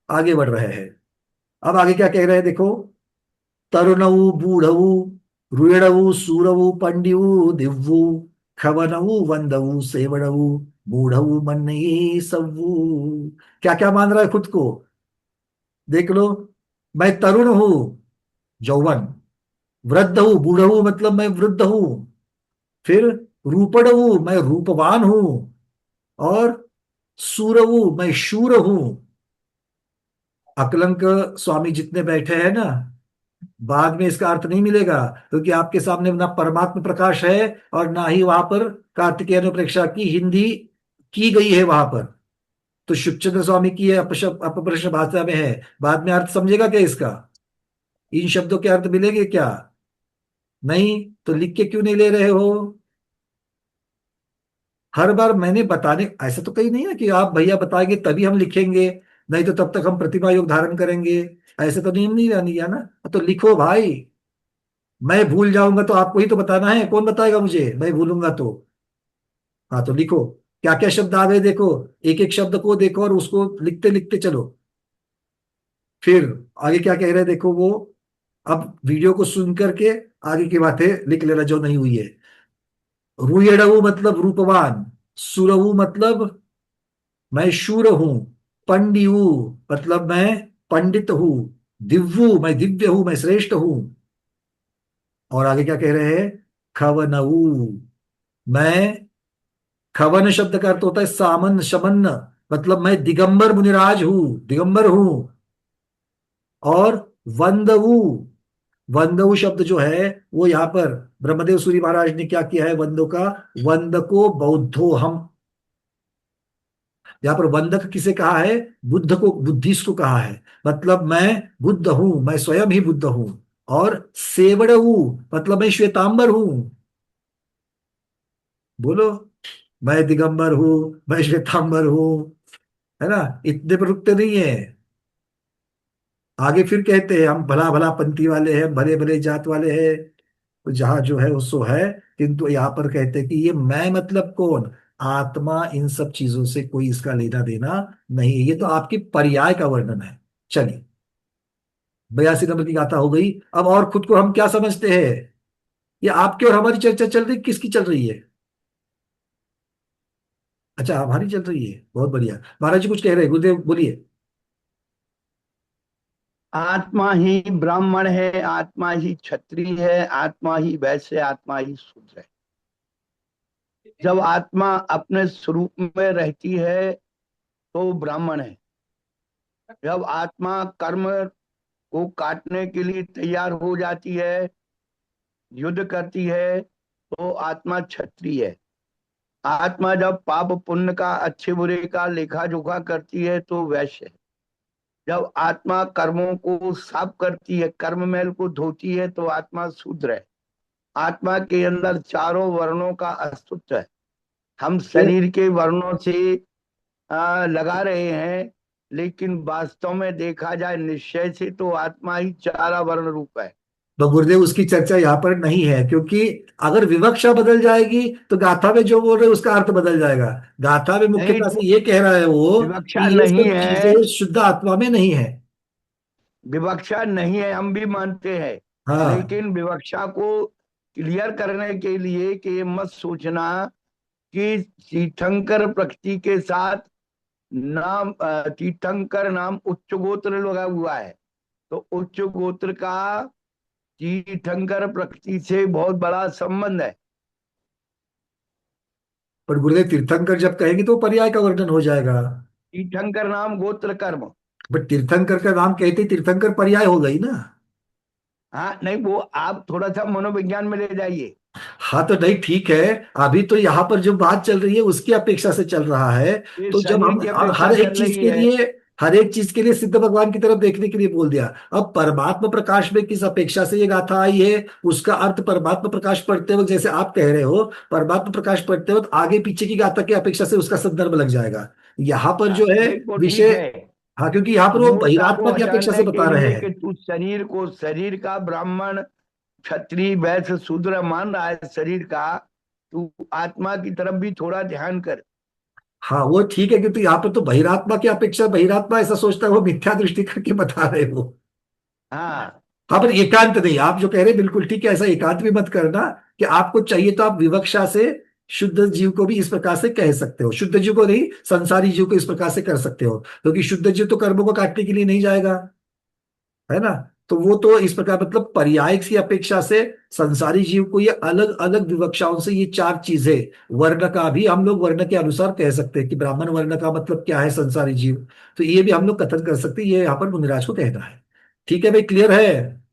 आगे बढ़ रहे हैं। अब आगे क्या कह रहे हैं देखो। तरुणऊ बूढ़ऊ, रुयणऊ सूरऊ पंडिऊ दिव्वू, खवनऊ वंदऊ सेवणऊ, मूढ़ऊ मन्नई सव्वू। क्या क्या मान रहा है खुद को? देख लो। मैं तरुण हूं, यौवन। वृद्ध हूं, बूढ़ हूं मतलब मैं वृद्ध हूं। फिर रूपण हूं, मैं रूपवान हूं। और सूर हूं, मैं शूर हूं। अकलंक स्वामी जितने बैठे हैं ना, बाद में इसका अर्थ नहीं मिलेगा, क्योंकि आपके सामने ना परमात्म प्रकाश है, और ना ही वहां पर कार्तिकेय अनुप्रेक्षा की हिंदी की गई है वहां पर। तो शिवचंद्र स्वामी की अपभ्रंश भाषा में है, बाद में अर्थ समझेगा क्या इसका? इन शब्दों के अर्थ मिलेंगे क्या? नहीं। तो लिख के क्यों नहीं ले रहे हो? हर बार मैंने बताने, ऐसा तो कहीं नहीं है कि आप भैया बताएंगे तभी हम लिखेंगे, नहीं तो तब तक हम प्रतिमा योग धारण करेंगे। ऐसे तो नियम नहीं रहने दिया ना। तो लिखो भाई। मैं भूल जाऊंगा तो आपको ही तो बताना है, कौन बताएगा मुझे, मैं भूलूंगा तो। हाँ, तो लिखो। क्या क्या शब्द आ गए देखो। एक एक शब्द को देखो और उसको लिखते लिखते चलो। फिर आगे क्या कह रहे हैं देखो वो। अब वीडियो को सुन करके आगे की बातें लिख लेना जो नहीं हुई है। रुयड़ऊ मतलब रूपवान। सुरऊ मतलब मैं शूर हूं। पंडिऊ मतलब मैं पंडित हूं। दिव्यू मैं दिव्य हूं, मैं श्रेष्ठ हूं। और आगे क्या कह रहे हैं? खवनऊ, मैं, खवन शब्द का अर्थ होता है सामन शमन, मतलब मैं दिगंबर मुनिराज हूं, दिगंबर हूं। और वंदऊ, वंदऊ शब्द जो है वो यहाँ पर ब्रह्मदेव सूरी महाराज ने क्या किया है? वंदो का, वंद को बौद्धो हम, यहाँ पर वंदक किसे कहा है? बुद्ध को, बुद्धिस्ट को कहा है। मतलब मैं बुद्ध हूं, मैं स्वयं ही बुद्ध हूं। और सेवड़ हूं मतलब मैं श्वेतांबर हूं। बोलो, मैं दिगंबर हूं, मैं श्वेतांबर हूं, है ना? इतने पर रुकते नहीं है। आगे फिर कहते हैं हम भला भला पंथी वाले हैं, भले भले जात वाले हैं। तो जहां जो है वो सो है। किंतु यहाँ पर कहते हैं कि ये मैं मतलब कौन? आत्मा, इन सब चीजों से कोई इसका लेना देना नहीं है, ये तो आपकी पर्याय का वर्णन है। चलिए, 82 नंबर की गाथा हो गई। अब और खुद को हम क्या समझते हैं? ये आपकी और हमारी चर्चा चल रही, किसकी चल रही है? अच्छा, हमारी चल रही है, बहुत बढ़िया। महाराज जी कुछ कह रहे हैं, गुरुदेव बोलिए। आत्मा ही ब्राह्मण है, आत्मा ही क्षत्रिय है, आत्मा ही वैश्य, आत्मा ही शूद्र है। जब आत्मा अपने स्वरूप में रहती है तो ब्राह्मण है। जब आत्मा कर्म को काटने के लिए तैयार हो जाती है, युद्ध करती है, तो आत्मा क्षत्रिय है। आत्मा जब पाप पुण्य का, अच्छे बुरे का लेखा जोखा करती है तो वैश्य है। जब आत्मा कर्मों को साफ करती है, कर्म मैल को धोती है, तो आत्मा शूद्र है। आत्मा के अंदर चारों वर्णों का अस्तित्व है। हम शरीर के वर्णों से लगा रहे हैं, लेकिन वास्तव में देखा जाए निश्चय से तो आत्मा ही चारा वर्ण रूप है। तो गुरुदेव उसकी चर्चा यहाँ पर नहीं है, क्योंकि अगर विवक्षा बदल जाएगी तो गाथा में जो बोल रहे हैं उसका अर्थ बदल जाएगा। गाथा में नहीं मुख्यतः तो से ये कह रहा है वो विवक्षा कि ये नहीं सब चीजें है, शुद्ध आत्मा में नहीं है। विवक्षा नहीं है, हम भी मानते हैं। हाँ, लेकिन विवक्षा को क्लियर करने के लिए कि ये मत सोचना कि तीर्थंकर प्रकृति के साथ नाम, तीर्थंकर नाम उच्च गोत्र लगा हुआ है, तो उच्च गोत्र का तीर्थंकर प्रकृति से बहुत बड़ा संबंध है। पर गुरुदेव तीर्थंकर जब कहेंगे तो पर्याय का वर्णन हो जाएगा। तीर्थंकर नाम गोत्र कर्म। बट तीर्थंकर का नाम कहते ही तीर्थंकर पर्याय हो गई ना। हाँ नहीं, वो आप थोड़ा सा मनोविज्ञान में ले जाइए। हाँ, तो नहीं, ठीक है। अभी तो यहाँ पर जो बात चल रही है उसकी अपेक्षा से चल रहा है। ये तो जब शरीर हम की अब अपेक्षा चल रही है। हर एक चीज के लिए सिद्ध भगवान की तरफ देखने के लिए बोल दिया। अब परमात्मा प्रकाश में किस अपेक्षा से ये गाथा आई है, उसका अर्थ परमात्मा प्रकाश पढ़ते वक्त, जैसे आप कह रहे हो परमात्मा प्रकाश पढ़ते वक्त आगे पीछे की गाथा की अपेक्षा से उसका संदर्भ लग जाएगा। यहाँ पर जो है नहीं वो ठीक विषय। है, हाँ, क्योंकि यहाँ पर वो मूर्खता को बहिरात्मा की अपेक्षा से हटाने बता के रहे लिए हैं। कि तू शरीर को, शरीर का ब्राह्मण क्षत्रिय वैश्य शूद्र मान रहा है शरीर का, तू आत्मा की तरफ भी थोड़ा ध्यान कर। हाँ, वो ठीक है, क्योंकि यहाँ पर तो बहिरात्मा की अपेक्षा, बहिरात्मा ऐसा सोचता है, वो मिथ्या दृष्टि करके बता रहे हो। हाँ हाँ, पर एकांत नहीं, आप जो कह रहे हैं बिल्कुल ठीक है, ऐसा एकांत भी मत करना। कि आपको चाहिए तो आप विवक्षा से शुद्ध जीव को भी इस प्रकार से कह सकते हो, शुद्ध जीव को नहीं, संसारी जीव को इस प्रकार से कर सकते हो, क्योंकि शुद्ध जीव तो कर्मों को काटने के लिए नहीं जाएगा, है ना। तो वो तो इस प्रकार, मतलब पर्याय की अपेक्षा से संसारी जीव को ये अलग अलग विवक्षाओं से ये चार चीजें, वर्ण का भी हम लोग वर्ण के अनुसार कह सकते हैं कि ब्राह्मण वर्ण का मतलब क्या है, संसारी जीव। तो ये भी हम लोग कथन कर सकते हैं, ये यहाँ पर मुनिराज को कहना है। ठीक है भाई, क्लियर है।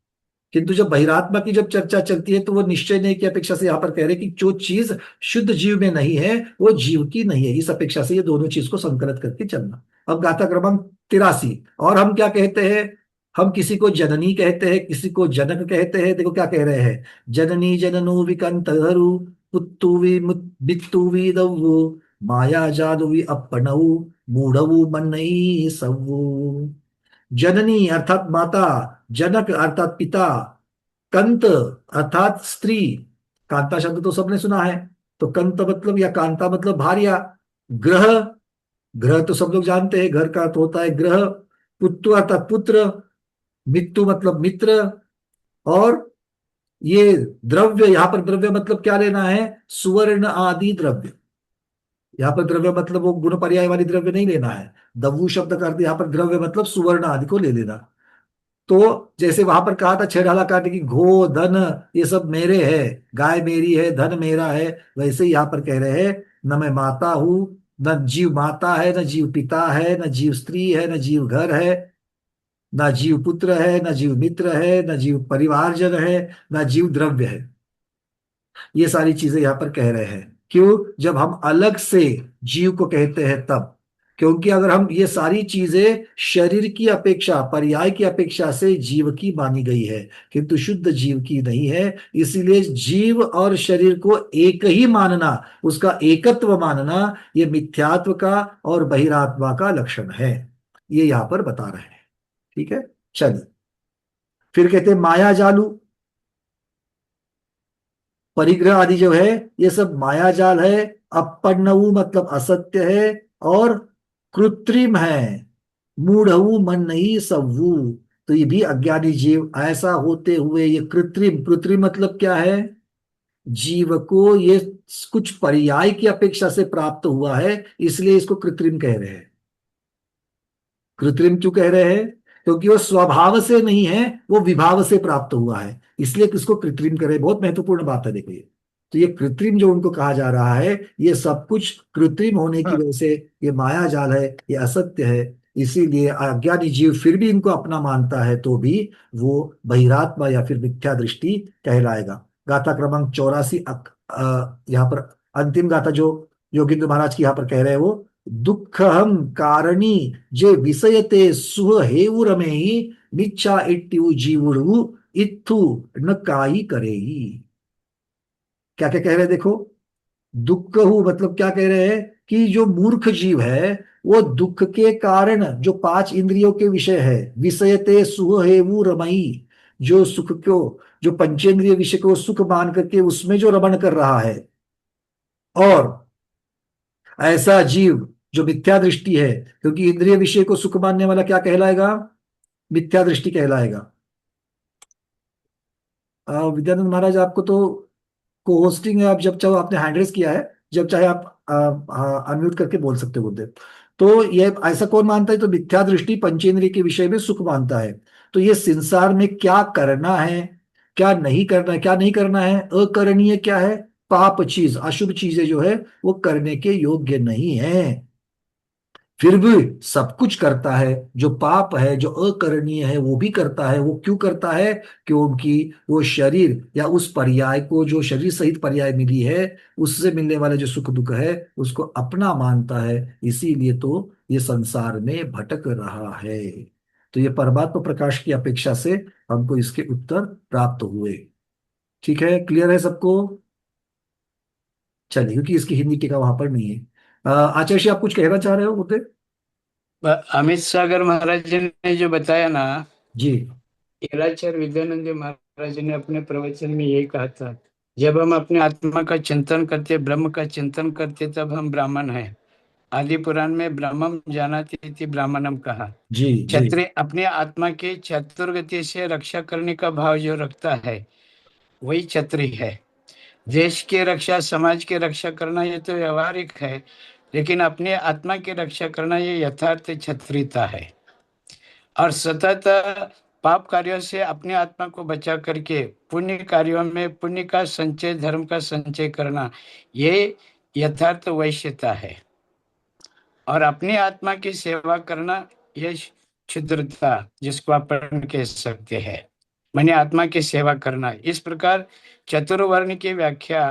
किंतु जब बहिरात्मा की जब चर्चा चलती है तो वो निश्चय नहीं की अपेक्षा से यहाँ पर कह रहे हैं कि जो चीज शुद्ध जीव में नहीं है वो जीव की नहीं है, इस अपेक्षा से ये दोनों चीज को संकलित करके चलना। अब गाथा क्रमांक 83। और हम क्या कहते हैं, हम किसी को जननी कहते हैं, किसी को जनक कहते हैं। देखो क्या कह रहे हैं, जननी जननु विकंत हरु पुत्तु वि बित्तु वि दव्वु माया जादु वि अपनऊ मूढ़ऊ मन्नई सव्वु। जननी अर्थात माता, जनक अर्थात पिता, कंत अर्थात स्त्री। कांता शब्द तो सबने सुना है। तो कंत मतलब या कांता मतलब भार्या। ग्रह, ग्रह तो सब लोग जानते हैं, घर का अर्थ होता है ग्रह। पुत्र अर्थात पुत्र। मित्तु मतलब मित्र। और ये द्रव्य, यहाँ पर द्रव्य मतलब क्या लेना है, सुवर्ण आदि द्रव्य। यहाँ पर द्रव्य मतलब वो गुण पर्याय वाली द्रव्य नहीं लेना है। दवु शब्द का अर्थ यहाँ पर द्रव्य मतलब सुवर्ण आदि को ले लेना। तो जैसे वहां पर कहा था छह ढाला काटने की, घो धन ये सब मेरे है, गाय मेरी है, धन मेरा है, वैसे ही यहाँ पर कह रहे हैं न मैं माता हूं, न जीव माता है, न जीव पिता है, न जीव स्त्री है, न जीव घर है, न जीव पुत्र है, न जीव मित्र है, न जीव परिवारजन है, न जीव द्रव्य है। ये सारी चीजें यहाँ पर कह रहे हैं। क्यों, जब हम अलग से जीव को कहते हैं तब, क्योंकि अगर हम ये सारी चीजें शरीर की अपेक्षा, पर्याय की अपेक्षा से जीव की मानी गई है, किंतु शुद्ध जीव की नहीं है। इसीलिए जीव और शरीर को एक ही मानना, उसका एकत्व मानना, ये मिथ्यात्व का और बहिरात्मा का लक्षण है, ये यहाँ पर बता रहे हैं। ठीक है, चलिए फिर कहते हैं माया जालू। परिग्रह आदि जो है ये सब माया जाल है। अपन्नऊ मतलब असत्य है, और कृत्रिम है। मूढ़ऊ मन नहीं सव्वू, तो ये भी अज्ञानी जीव ऐसा होते हुए ये कृत्रिम, कृत्रिम मतलब क्या है, जीव को ये कुछ पर्याय की अपेक्षा से प्राप्त हुआ है, इसलिए इसको कृत्रिम कह रहे हैं। कृत्रिम क्यों कह रहे हैं? क्योंकि वो स्वभाव से नहीं है, वो विभाव से प्राप्त हुआ है, इसलिए किसको कृत्रिम करे। बहुत महत्वपूर्ण बात है, देखो ये। तो ये कृत्रिम जो उनको कहा जा रहा है, ये सब कुछ कृत्रिम होने की वजह से ये माया जाल है, ये असत्य है। इसीलिए अज्ञानी जीव फिर भी इनको अपना मानता है, तो भी वो बहिरात्मा या फिर मिथ्या दृष्टि कहलाएगा। गाथा क्रमांक 84, यहाँ पर अंतिम गाथा जो योगींद्र महाराज की यहाँ पर कह रहे हैं, वो दुःखहं कारणी जे विषयते सुह हेउरमेहि मिच्छा इट्टु जीवुरु इत्थु न काई करेही। क्या क्या कह रहे हैं देखो। दुख हु मतलब क्या कह रहे हैं कि जो मूर्ख जीव है, वो दुख के कारण जो पांच इंद्रियों के विषय है, विषयते सुह हेवु रमई, जो सुख को, जो पंचेंद्रिय विषय को सुख मान करके उसमें जो रमण कर रहा है, और ऐसा जीव जो मिथ्या दृष्टि है, क्योंकि इंद्रिय विषय को सुख मानने वाला क्या कहलाएगा? मिथ्या दृष्टि कहलाएगा। विद्यानंद महाराज, आपको तो को होस्टिंग है, आप जब चाहो, आपने हैंड रेस किया है, जब चाहे आप अनम्यूट करके बोल सकते हो गुरुदेव। तो ये ऐसा कौन मानता है? तो मिथ्या दृष्टि पंचेंद्रिय के विषय में सुख मानता है। तो ये संसार में क्या करना है, क्या नहीं करना है, क्या नहीं करना है, अकरणीय क्या है? पाप चीज, अशुभ चीजें जो है वो करने के योग्य नहीं है। फिर भी सब कुछ करता है, जो पाप है, जो अकरणीय है, वो भी करता है। वो क्यों करता है? क्योंकि वो शरीर या उस पर्याय को, जो शरीर सहित पर्याय मिली है, उससे मिलने वाले जो सुख दुख है, उसको अपना मानता है। इसीलिए तो ये संसार में भटक रहा है। तो ये परमात्मा प्रकाश की अपेक्षा से हमको इसके उत्तर प्राप्त हुए। ठीक है, क्लियर है सबको? चलिए, क्योंकि इसकी हिंदी टीका वहां पर नहीं है। आचार्य जी, आप कुछ कहना चाह रहे हो मुद्दे? अमित सागर महाराज जी ने जो बताया ना, जी ईराचार्य विद्यानंद जी महाराज जी ने अपने प्रवचन में यही कहा था, जब हम अपने आत्मा का चिंतन करते, ब्रह्म का चिंतन करते, तब हम ब्राह्मण हैं। आदि पुराण में ब्रह्मम जानाति इति ब्राह्मणम कहा। जी जी। क्षत्रिय अपने आत्मा के चतुर्गति से रक्षा करने का भाव जो रखता है, वही क्षत्रिय है। देश की रक्षा, समाज की रक्षा करना ये तो व्यवहारिक है, लेकिन अपने आत्मा की रक्षा करना ये यथार्थ क्षत्रियता है। और सतत पाप कार्यों से अपने आत्मा को बचा करके पुण्य कार्यों में पुण्य का संचय, धर्म का संचय करना, ये यथार्थ वैश्यता है। और अपनी आत्मा की सेवा करना, ये क्षुद्रता, जिसको अपन कह सकते हैं, मैंने आत्मा की सेवा करना। इस प्रकार चतुर्वर्ण की व्याख्या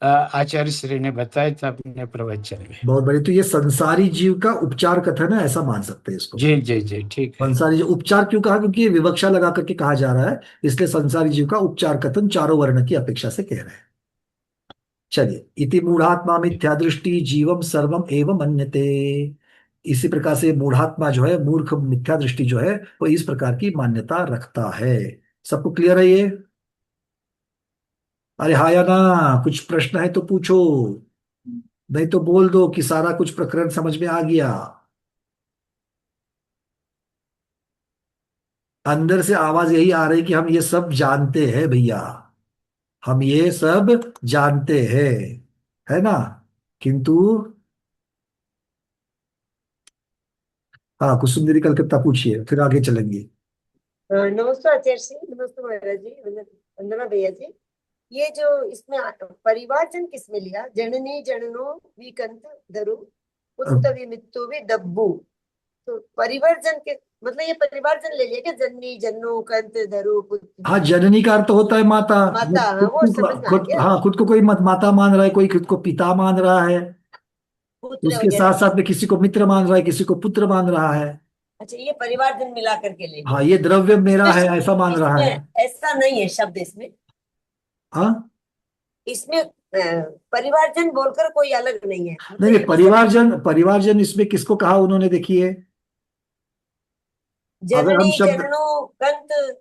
आचार्य श्री ने बताया था अपने प्रवचन में। बहुत बढ़िया। तो ये संसारी जीव का उपचार कथन है, ऐसा मान सकते हैं इसको। जी जी जी, ठीक है। संसारी जीव उपचार क्यों कहा? क्योंकि ये विवक्षा लगा करके कहा जा रहा है, इसलिए संसारी जीव का उपचार कथन चारों वर्ण की अपेक्षा से कह रहे हैं। चलिए, इति मूढ़ात्मा मिथ्या दृष्टि जीवम सर्वम एवं मन्यते। इसी प्रकार से मूढ़ात्मा जो है, मूर्ख मिथ्या दृष्टि जो है, वो इस प्रकार की मान्यता रखता है। सबको क्लियर है ये? अरे हाँ या ना? कुछ प्रश्न है तो पूछो, नहीं तो बोल दो कि सारा कुछ प्रकरण समझ में आ गया। अंदर से आवाज यही आ रही कि हम ये सब जानते हैं भैया, हम ये सब जानते हैं, है ना? किंतु हाँ, कुसुम दीदी कलकत्ता पूछिए, फिर आगे चलेंगे। नमस्ते आचार्य जी, नमस्ते महाराज जी, वंदना भैया जी। ये जो इसमें परिवारजन किसमें लिया? जननी जननो विकंत धरु पुत्र विमित्तो भी दब्बू। तो परिवारजन के मतलब ये परिवारजन ले लिया क्या? जननी जन्नो कंत धरु पुत्र। हाँ, जननी का अर्थ होता है माता। माता, हाँ, वो समझ में आ खुद, गया। हाँ, खुद को कोई माता मान रहा है, कोई खुद को पिता मान रहा है, पुत्र उसके साथ वगैरह। साथ में किसी को मित्र मान रहा है, किसी को पुत्र मान रहा है। अच्छा, ये परिवारजन मिला करके ले हाँ, लिया। ये द्रव्य मेरा है इसमें ऐसा मान रहा है। इसमें ऐसा नहीं है शब्द इसमें। हाँ, इसमें परिवारजन बोलकर कोई अलग नहीं है, मतलब नहीं ये नहीं, भी सब परिवारजन इसमें किसको कहा उन्होंने? देखिए, अगर हम जननी शब्द, जननो कंत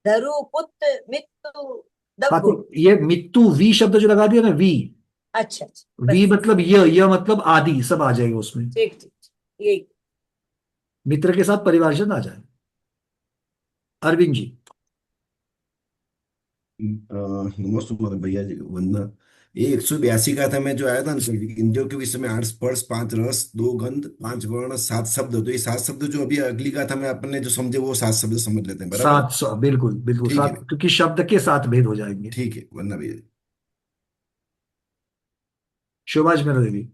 धरु पुत्र मित्रु हाँ, दब्बू। तो ये मित्तु वी शब्द जो लगा दिया ना, वी, अच्छा अच्छा, वी बस मतलब यह मतलब आदि सब आ जाएगा उसमें। ठीक ठीक ठीक, यही। मित्र के साथ परिवारजन आ जाए। अरविंद जी। नमस्ते तुम्हारे भैया जी, वंदना। ये 182 का था मैं जो आया था ना, इंद्रियों के विषय में 8 स्पर्श, 5 रस, 2 गंध, 5 वर्ण, 7 शब्द। तो ये 7 शब्द जो अभी अगली का था मैं अपने जो समझे वो 7 शब्द समझ लेते हैं, बराबर है? 700, बिल्कुल बिल्कुल ठीक है 7, भैया। क्योंकि शब्द के 7 भेद हो जाएंगे। ठीक है वंदना भैया जी। शोभाज मेरा देवी।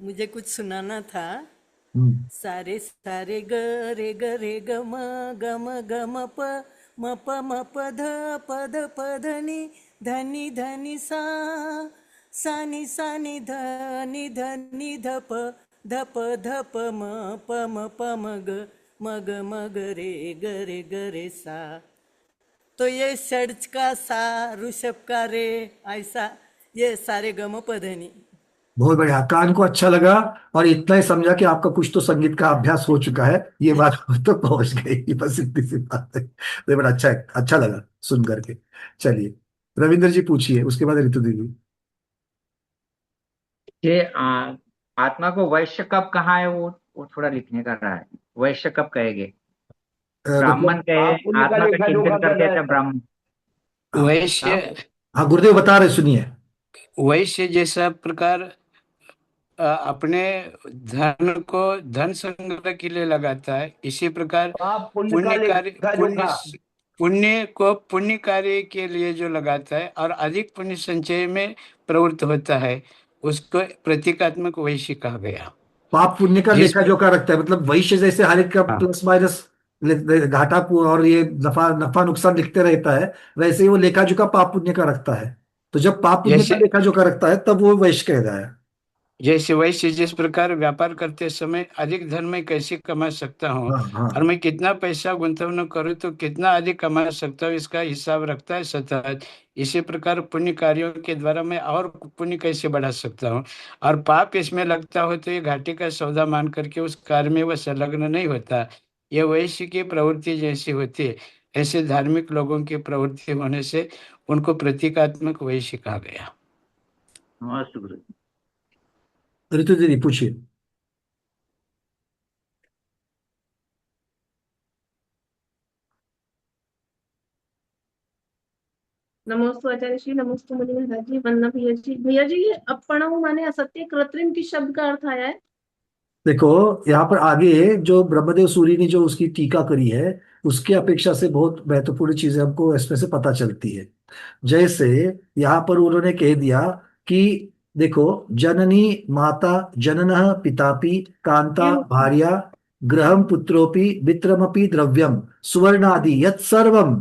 मुझे कुछ सुनाना था। हम्म। सारे सारे ग रे ग रे ग म ग म ग म प ध प ध नि सा नि ध ध प म ग रे रे सा। तो ये षड्ज का सा, ऋषभ का रे, ऐसा ये सारे गम पधनी। बहुत बढ़िया, कान को अच्छा लगा। और इतना ही समझा कि आपका कुछ तो संगीत का अभ्यास हो चुका है, ये बात तो पहुंच गई, बस इतनी सी बात है। तो बड़ा अच्छा है, अच्छा लगा सुन करके। चलिए, रविंद्र जी पूछिए, उसके बाद ऋतु दीदी। ये आत्मा को वैश्य कब कहा है, वो थोड़ा लिखने का रहा है। वैश्य कब कहेंगे? मतलब ब्राह्मण कहे, आप पुण्य का आत्मा का लेखा जोखा चिंतन कर करते रहे हैं तब हैं। ब्राह्मण। वैश्य, साहब, हाँ, गुरुदेव बता रहे, सुनिए। वैश्य जैसा प्रकार अपने धन को धन संग्रह के लिए लगाता है, इसी प्रकार आप पुण्य का पुण्य कार्य लेखा जोखा। पुण्य को पुण्य कार्य के लिए जो लगाता है और अधिक पुण्य संचय में प्रवृत्त होता है, उसको प्रतीकात्मक वैश्य कहा गया। पाप पुण्य का जिस लेखा जोखा रखता है, मतलब वैश्य जैसे हर एक का हाँ, प्लस माइनस, घाटा और ये नफा नफा नुकसान लिखते रहता है, वैसे ही वो लेखा जोखा पाप पुण्य का रखता है। तो जब पाप पुण्य का जैसे लेखा जोखा रखता है तब वो वैश्य कह रहा है। जैसे वैसे जिस प्रकार व्यापार करते समय अधिक धन मैं कैसे कमा सकता हूँ हाँ हाँ। और मैं कितना पैसा गुंतवणूक करूँ तो कितना अधिक कमा सकता हूँ, इसका हिसाब रखता है सतत। इसी प्रकार पुण्य कार्यों के द्वारा मैं और पुण्य कैसे बढ़ा सकता हूँ, और पाप इसमें लगता हो तो ये घाटे का सौदा मान करके उस कार्य में वह संलग्न नहीं होता। ये वैश्य की प्रवृत्ति जैसी होती है, ऐसे धार्मिक लोगों की प्रवृत्ति होने से उनको प्रतीकात्मक वैश्य कहा गया। मस्त गुरु। ऋतु दीदी पूछिए। नमोस्तु आचार्य श्री, नमोस्तु मुनि महाराज जी, वंदना भैया जी। भैया जी, ये अपणव माने असत्य कृत्रिम किस शब्द का अर्थ आया है? देखो, यहाँ पर आगे जो ब्रह्मदेव सूरी ने जो उसकी टीका करी है, उसकी अपेक्षा से बहुत महत्वपूर्ण चीजें हमको इसमें से पता चलती है। जैसे यहाँ पर उन्होंने कह दिया कि देखो, जननी माता जननः पितापि कांता ये भार्या गृहम पुत्रोपि मित्रमपि द्रव्यम सुवर्णादि यत् सर्वम।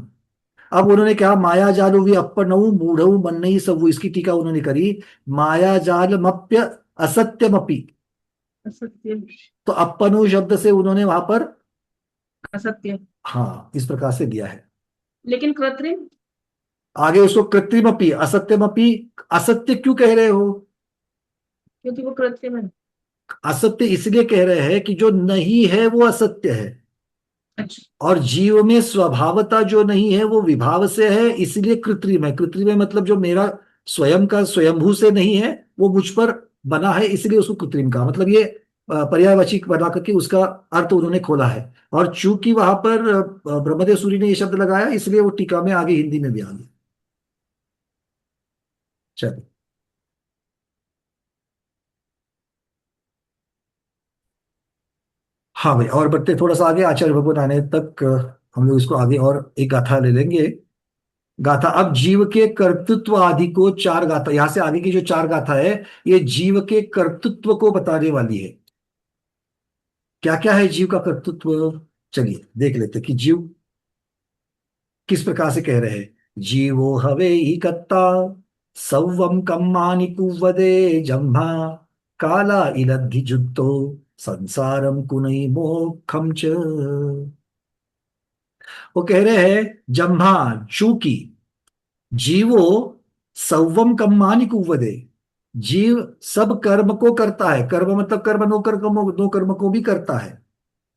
अब उन्होंने कहा माया जालु भी अपनऊ मूढ़ऊ मन्नई सब, इसकी टीका उन्होंने करी माया जालमप्य असत्यमपि। असत्य, तो अपनु शब्द से उन्होंने वहां पर, असत्य, हाँ, इस प्रकार से दिया है। लेकिन कृत्रिम, आगे उसको कृत्रिमपि असत्यमपि, असत्य क्यों कह रहे हो? क्योंकि वो कृत्रिम है। असत्य इसलिए कह रहे हैं कि जो नहीं है वो असत्य है, अच्छा, और जीव में स्वभावता जो नहीं है वो विभाव से है, इसलिए कृत्रिम है। कृत्रिम है मतलब जो मेरा स्वयं का स्वयंभू से नहीं है, वो मुझ पर बना है, इसलिए उसको कृत्रिम कहा। मतलब ये पर्यायवाची बना करके उसका अर्थ उन्होंने खोला है। और चूंकि वहां पर ब्रह्मदेव सूरी ने ये शब्द लगाया, इसलिए वो टीका में आगे हिंदी में भी आ गया। चलो, हाँ भाई, और बढ़ते थोड़ा सा आगे आचार्य भगवत आने तक, हम लोग इसको आगे और एक गाथा ले लेंगे। गाथा अब जीव के कर्तृत्व आदि को, चार गाथा यहां से आगे की जो चार गाथा है, ये जीव के कर्तृत्व को बताने वाली है। क्या क्या है जीव का कर्तृत्व, चलिए देख लेते हैं कि जीव किस प्रकार से कह रहे हैं। जीवो हवे ही कत्ता सौवम कम्मानि कुव्वदे जम्भा काला इलद्धि जुत्तो संसारम कुनई मोक्षम च। वो कह रहे हैं जम्भा, चूंकि जीवो सौवम कम्मानि कुव्वदे, जीव सब कर्म को करता है। कर्म मतलब कर्म, नो कर्म को भी करता है।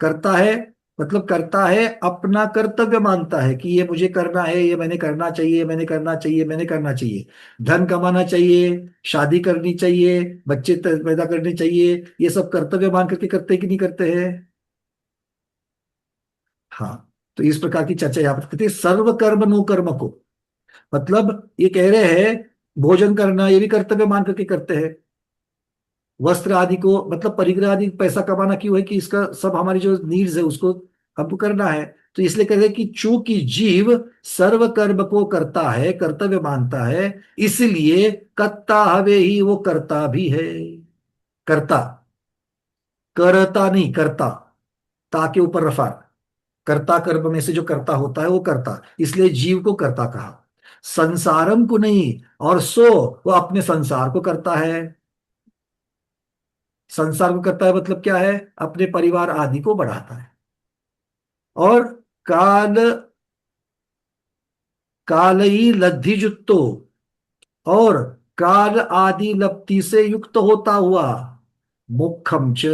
करता है मतलब करता है, अपना कर्तव्य मानता है कि ये मुझे करना है, ये मैंने करना चाहिए, मैंने करना चाहिए, मैंने करना चाहिए। धन कमाना चाहिए, शादी करनी चाहिए, बच्चे पैदा करने चाहिए, ये सब कर्तव्य मान करके करते हैं कि नहीं करते हैं? हाँ। तो इस प्रकार की चर्चा यहाँ पर करते हैं। सर्व कर्म नो कर्म को, मतलब ये कह रहे हैं भोजन करना ये भी कर्तव्य मान करके करते हैं, वस्त्र आदि को मतलब परिग्रह आदि पैसा कमाना क्यों है कि इसका सब हमारी जो नीड्स है उसको हमको करना है। तो इसलिए कहते हैं कि चूंकि जीव सर्व कर्म को करता है, कर्तव्य मानता है, इसलिए कर्ता हवे ही वो करता भी है। करता, करता नहीं, करता, ता के ऊपर रफा, कर्ता कर्म में से जो कर्ता होता है वो करता, इसलिए जीव को कर्ता कहा। संसारम को नहीं, और सो वो अपने संसार को करता है। संसार को करता है मतलब क्या है, अपने परिवार आदि को बढ़ाता है। और काल, कालई लब्धि जुत्तो, और काल आदि लप्ति से युक्त होता हुआ मोक्षम च,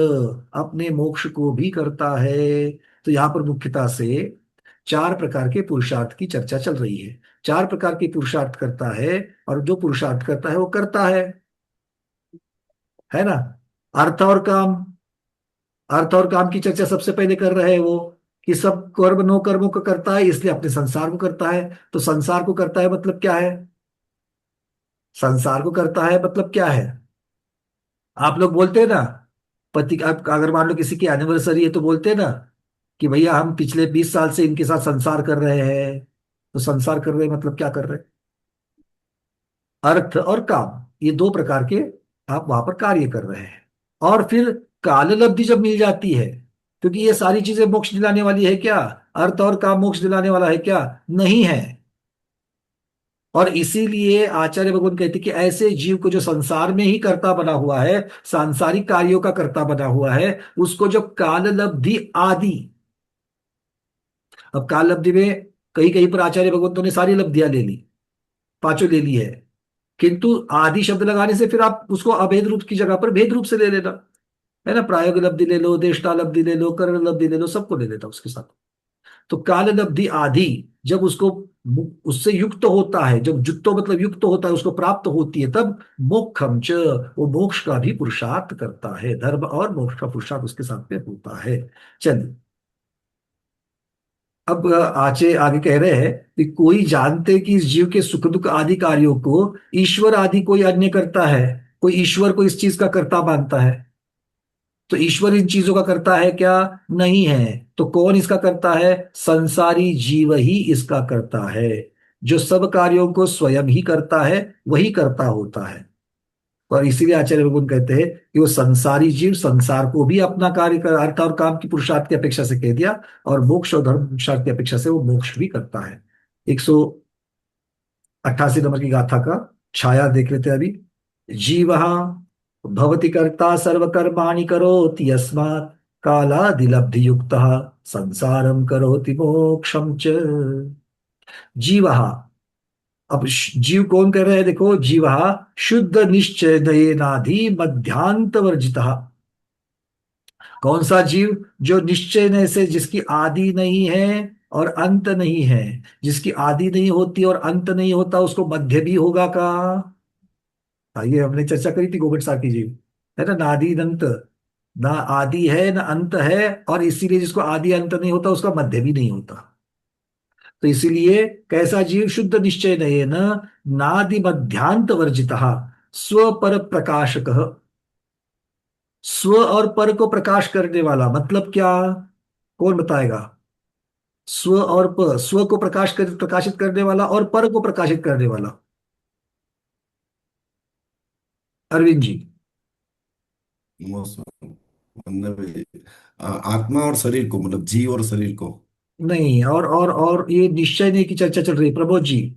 अपने मोक्ष को भी करता है। तो यहां पर मुख्यता से चार प्रकार के पुरुषार्थ की चर्चा चल रही है। चार प्रकार के पुरुषार्थ करता है, और जो पुरुषार्थ करता है वो करता है ना। अर्थ और काम, अर्थ और काम की चर्चा सबसे पहले कर रहे हैं वो, कि सब कर्म नो कर्मों को करता है इसलिए अपने संसार को करता है। तो संसार को करता है मतलब क्या है, संसार को करता है मतलब क्या है, आप लोग बोलते हैं ना, पति अगर मान लो किसी की एनिवर्सरी है तो बोलते हैं ना कि भैया हम पिछले 20 साल से इनके साथ संसार कर रहे हैं। तो संसार कर रहे हैं मतलब क्या कर रहे हैं, अर्थ और काम, ये दो प्रकार के आप वहां पर कार्य कर रहे हैं। और फिर काल लब्धि जब मिल जाती है, क्योंकि ये सारी चीजें मोक्ष दिलाने वाली है क्या, अर्थ और काम मोक्ष दिलाने वाला है क्या, नहीं है। और इसीलिए आचार्य भगवान कहते हैं कि ऐसे जीव को जो संसार में ही कर्ता बना हुआ है, सांसारिक कार्यों का कर्ता बना हुआ है, उसको जो काल लब्धि आदि, अब काल लब्धि में कहीं कहीं पर आचार्य भगवंतों ने सारी लब्धियां ले ली, पांचों ले ली है, किंतु आदि शब्द लगाने से फिर आप उसको अभेद रूप की जगह पर भेद रूप से ले लेना, है ना। प्रायोग लब्धि ले लो, देष्टा लब्धि ले लो, कर्ण लब्धि ले लो, सबको ले लेता उसके साथ। तो काल लब्धि आदि जब उसको उससे युक्त होता है, जब जुत्तो मतलब युक्त होता है, उसको प्राप्त होती है, तब मोक्षम च, वो मोक्ष का भी पुरुषार्थ करता है, धर्म और मोक्ष का पुरुषार्थ उसके साथ में होता है। चलिए अब आचे आगे कह रहे हैं कि कोई जानते कि इस जीव के सुख दुख आदि कार्यों को ईश्वर आदि कोई अन्य करता है, कोई ईश्वर को इस चीज का कर्ता मानता है। तो ईश्वर इन चीजों का करता है क्या, नहीं है। तो कौन इसका करता है, संसारी जीव ही इसका करता है। जो सब कार्यों को स्वयं ही करता है वही करता होता है। और इसीलिए आचार्य भगवान कहते हैं कि वो संसारी जीव संसार को भी अपना कार्य कर, अर्थ और काम की पुरुषार्थ की अपेक्षा से कह दिया, और मोक्ष और धर्म पुरुषार्थ की अपेक्षा से वो मोक्ष भी करता है। 188 नंबर की गाथा का छाया देख लेते हैं अभी। जीव भवति कर्ता सर्वकर्माणि करोति यस्मात् कालादिलब्धि युक्तः संसारम करोति मोक्षम च। जीव, अब जीव कौन कर रहे हैं, देखो, जीव शुद्ध निश्चय नाधि मध्यांत वर्जित। कौन सा जीव, जो निश्चय से, जिसकी आदि नहीं है और अंत नहीं है, जिसकी आदि नहीं होती और अंत नहीं होता, उसको मध्य भी होगा का। ये हमने चर्चा करी थी गोविंद साहब की जीव, है ना, नादि अंत, ना आदि है ना अंत है, और इसीलिए जिसको आदि अंत नहीं होता उसका मध्य भी नहीं होता। तो इसीलिए कैसा जीव, शुद्ध निश्चय नये न नादि मध्यांत वर्जित स्व पर प्रकाशक। स्व और पर को प्रकाश करने वाला मतलब क्या, कौन बताएगा। स्व और पर, स्व को प्रकाशित करने वाला, और पर को प्रकाशित करने वाला, अरविंद जी। मतलब आत्मा और शरीर को, मतलब जीव और शरीर को नहीं, और ये निश्चय नहीं की चर्चा चल रही है प्रबोध जी।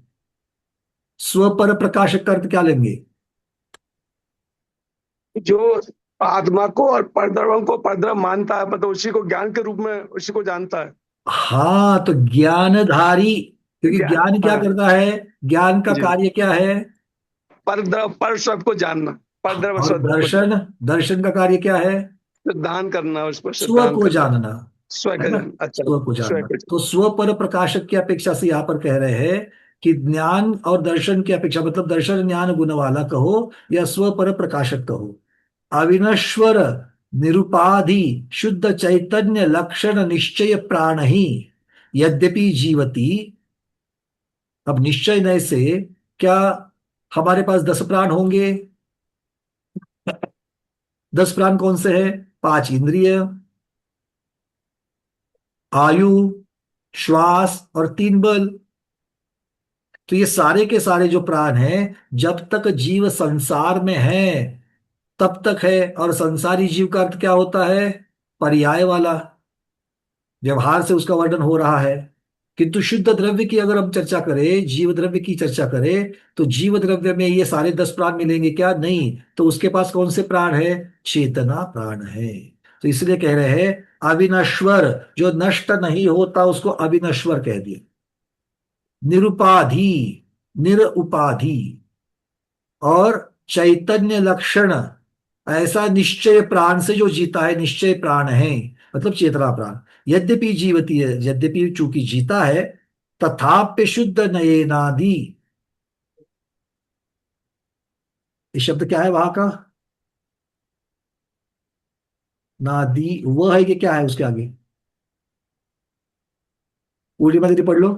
स्व पर प्रकाशक का अर्थ क्या लेंगे, जो आत्मा को और परद्रव्यों को परद्रव्य मानता है, मतलब उसी को ज्ञान के रूप में उसी को जानता है। हाँ, तो ज्ञानधारी, क्योंकि ज्ञान, ज्ञान क्या हाँ करता है, ज्ञान का जी, कार्य क्या है, परद्रव्य पर सब को जानना, परद्रव्य और सब को दर्शन, दर्शन का कार्य क्या है, दान करना, उस पर स्व दान को करना, जानना, स्वयं है का ना, जान। अच्छा, स्व को स्वयं जानना। का तो स्व पर प्रकाशक की अपेक्षा से यहाँ पर कह रहे हैं कि ज्ञान और दर्शन की अपेक्षा, मतलब दर्शन ज्ञान गुण वाला कहो या स्व पर प्रकाशक कहो, अविनश्वर निरुपाधि शुद्ध चैतन्य लक्षण निश्चय प्राण ही, यद्यपि जीवती, अब निश्चय नय से क्या हमारे पास 10 प्राण होंगे? 10 प्राण कौन से हैं? 5 इंद्रिय, आयु, श्वास और 3 बल। तो ये सारे के सारे जो प्राण हैं, जब तक जीव संसार में है तब तक है। और संसारी जीव का अर्थ क्या होता है? पर्याय वाला, व्यवहार से उसका वर्णन हो रहा है। किंतु शुद्ध द्रव्य की अगर हम चर्चा करें, जीव द्रव्य की चर्चा करें, तो जीव द्रव्य में ये सारे 10 प्राण मिलेंगे क्या? नहीं। तो उसके पास कौन से प्राण है? चेतना प्राण है। तो इसलिए कह रहे हैं अविनश्वर, जो नष्ट नहीं होता उसको अविनश्वर कह दिया। निरुपाधि, निरुपाधि, और चैतन्य लक्षण, ऐसा निश्चय प्राण से जो जीता है, निश्चय प्राण है मतलब चेतना प्राण। यद्यपि जीवती है, यद्यपि चूंकि जीता है, तथाप्य शुद्ध नयनादि, ये शब्द क्या है वहां का? नादि वह है कि क्या है उसके आगे? पूर्णिमा दीदी पढ़ लो।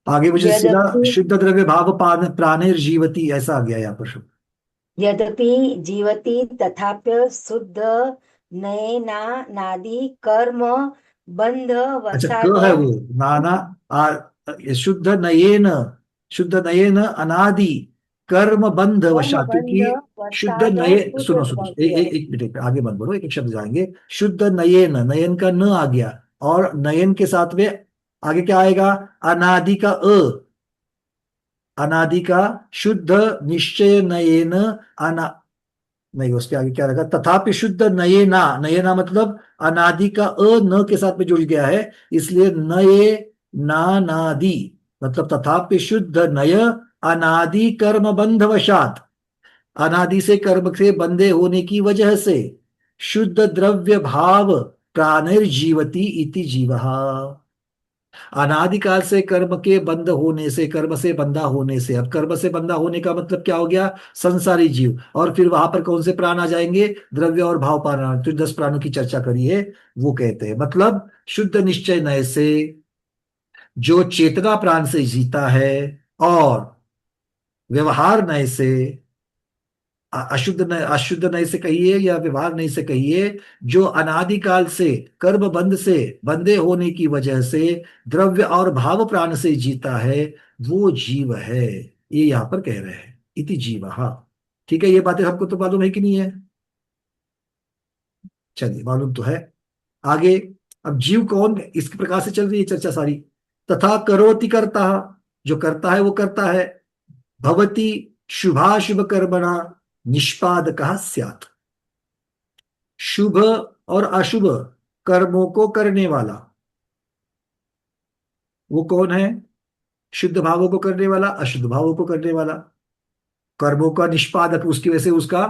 आगे मुझे सीधा यद्यपि शुद्ध द्रव्य भाव प्राणेर जीवती ऐसा आ गया यहाँ पर शब्द। यद्यपि जीवति तथाप्य शुद्ध नयना नादि कर्म बंध अच्छा, वसाद क है वो, नाना ये शुद्ध नयेन, शुद्ध नयेन अनादि कर्म बंध कर्म वशा, बंध क्योंकि शुद्ध वसाद नये, सुनो सूत्र सुनो, पहुंच गया है। एक मिनट आगे मत बढ़ो, एक एक शब्द जाएंगे। शुद्ध नयेन, नयन का न आ गया, और नयन के साथ में आगे क्या आएगा? अनादि का अ, अनादि का शुद्ध निश्चय नयेन अना, नहीं उसके आगे क्या रहेगा? तथापि शुद्ध नयेना, नयेना मतलब अनादि का अ न के साथ में जुड़ गया है, इसलिए नये ना नादि, मतलब तथापि शुद्ध नय अनादि कर्म बंध वशात, अनादि से कर्म से बंधे होने की वजह से शुद्ध द्रव्य भाव प्राणिर्जीवती इति जीवहा। अनादिकाल से कर्म के बंद होने से, कर्म से बंधा होने से, अब कर्म से बंधा होने का मतलब क्या हो गया? संसारी जीव। और फिर वहां पर कौन से प्राण आ जाएंगे? द्रव्य और भाव प्राण, तो 10 प्राणों की चर्चा करी है, वो कहते हैं मतलब शुद्ध निश्चय नय से जो चेतना प्राण से जीता है, और व्यवहार नय से, अशुद्ध नय, अशुद्ध नय से कहिए या व्यवहार नय से कहिए, जो अनादिकाल से कर्म बंध से बंधे होने की वजह से द्रव्य और भाव प्राण से जीता है, वो जीव है। ये यहां पर कह रहे हैं इति जीव। हाँ ठीक है, ये बातें हमको तो मालूम है कि नहीं है? चलिए, मालूम तो है। आगे, अब जीव कौन, इसके प्रकार से चल रही है चर्चा सारी। तथा करोति करता, जो करता है वो करता है। भवति शुभाशुभ कर्मणा निष्पादकः स्यात्, शुभ और अशुभ कर्मों को करने वाला वो कौन है? शुद्ध भावों को करने वाला, अशुद्ध भावों को करने वाला, कर्मों का निष्पादक, उसकी वजह से उसका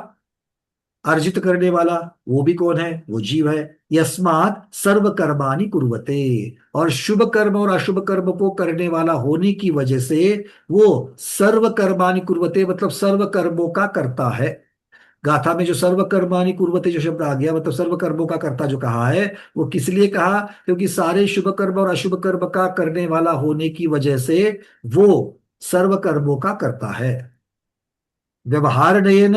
अर्जित करने वाला, वो भी कौन है? वो जीव है। यस्मात् सर्व कर्माणि कुर्वते, और शुभ कर्म और अशुभ कर्म को करने वाला होने की वजह से वो सर्व कर्माणि कुर्वते, मतलब सर्व कर्मों का करता है। गाथा में जो सर्व कर्माणि कुर्वते जो शब्द आ गया, मतलब सर्व कर्मों का कर्ता जो कहा है, वो किस लिए कहा? क्योंकि सारे शुभ कर्म और अशुभ कर्म का करने वाला होने की वजह से वो सर्व कर्मों का करता है। व्यवहार नयन,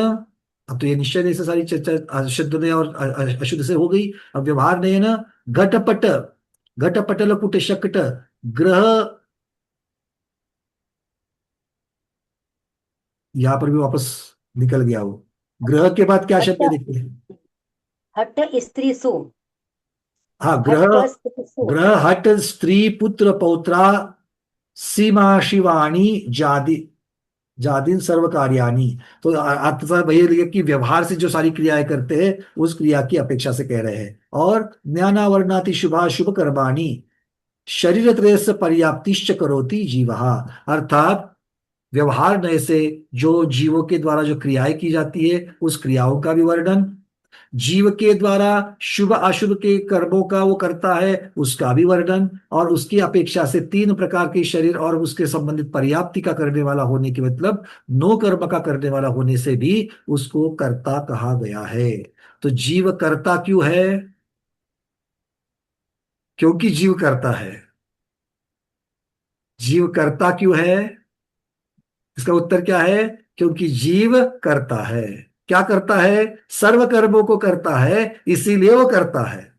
अब तो ये निश्चय से सारी चर्चा शुद्ध ने और अशुद्ध से हो गई। अब व्यवहार नयन घटपट, घटपटल कुट शकट ग्रह, यहां पर भी वापस निकल गया वो। ग्रह के बाद क्या शब्द है हट देखिए? हट स्त्री सु, हाँ, ग्रह, हट स्त्री सु, ग्रह हट स्त्री पुत्र पौत्रा सीमा शिवाणी जाति, जादिन सर्व कार्याणी। तो अर्थात वही लिखा कि व्यवहार से जो सारी क्रियाएं करते हैं उस क्रिया की अपेक्षा से कह रहे हैं। और ज्ञानावर्णाति शुभा शुभ कर्माणि शरीर त्रयस्य पर्याप्तिश्च करोति जीवहा, अर्थात व्यवहार नय से जो जीवों के द्वारा जो क्रियाएं की जाती है उस क्रियाओं का भी वर्णन, जीव के द्वारा शुभ अशुभ के कर्मों का वो करता है, उसका भी वर्णन, और उसकी अपेक्षा से 3 प्रकार के शरीर और उसके संबंधित पर्याप्ति का करने वाला होने के मतलब नो कर्म का करने वाला होने से भी उसको कर्ता कहा गया है। तो जीव कर्ता क्यों है? क्योंकि जीव करता है। जीव करता क्यों है? इसका उत्तर क्या है? क्योंकि जीव करता है। क्या करता है? सर्व कर्मों को करता है, इसीलिए वो करता है।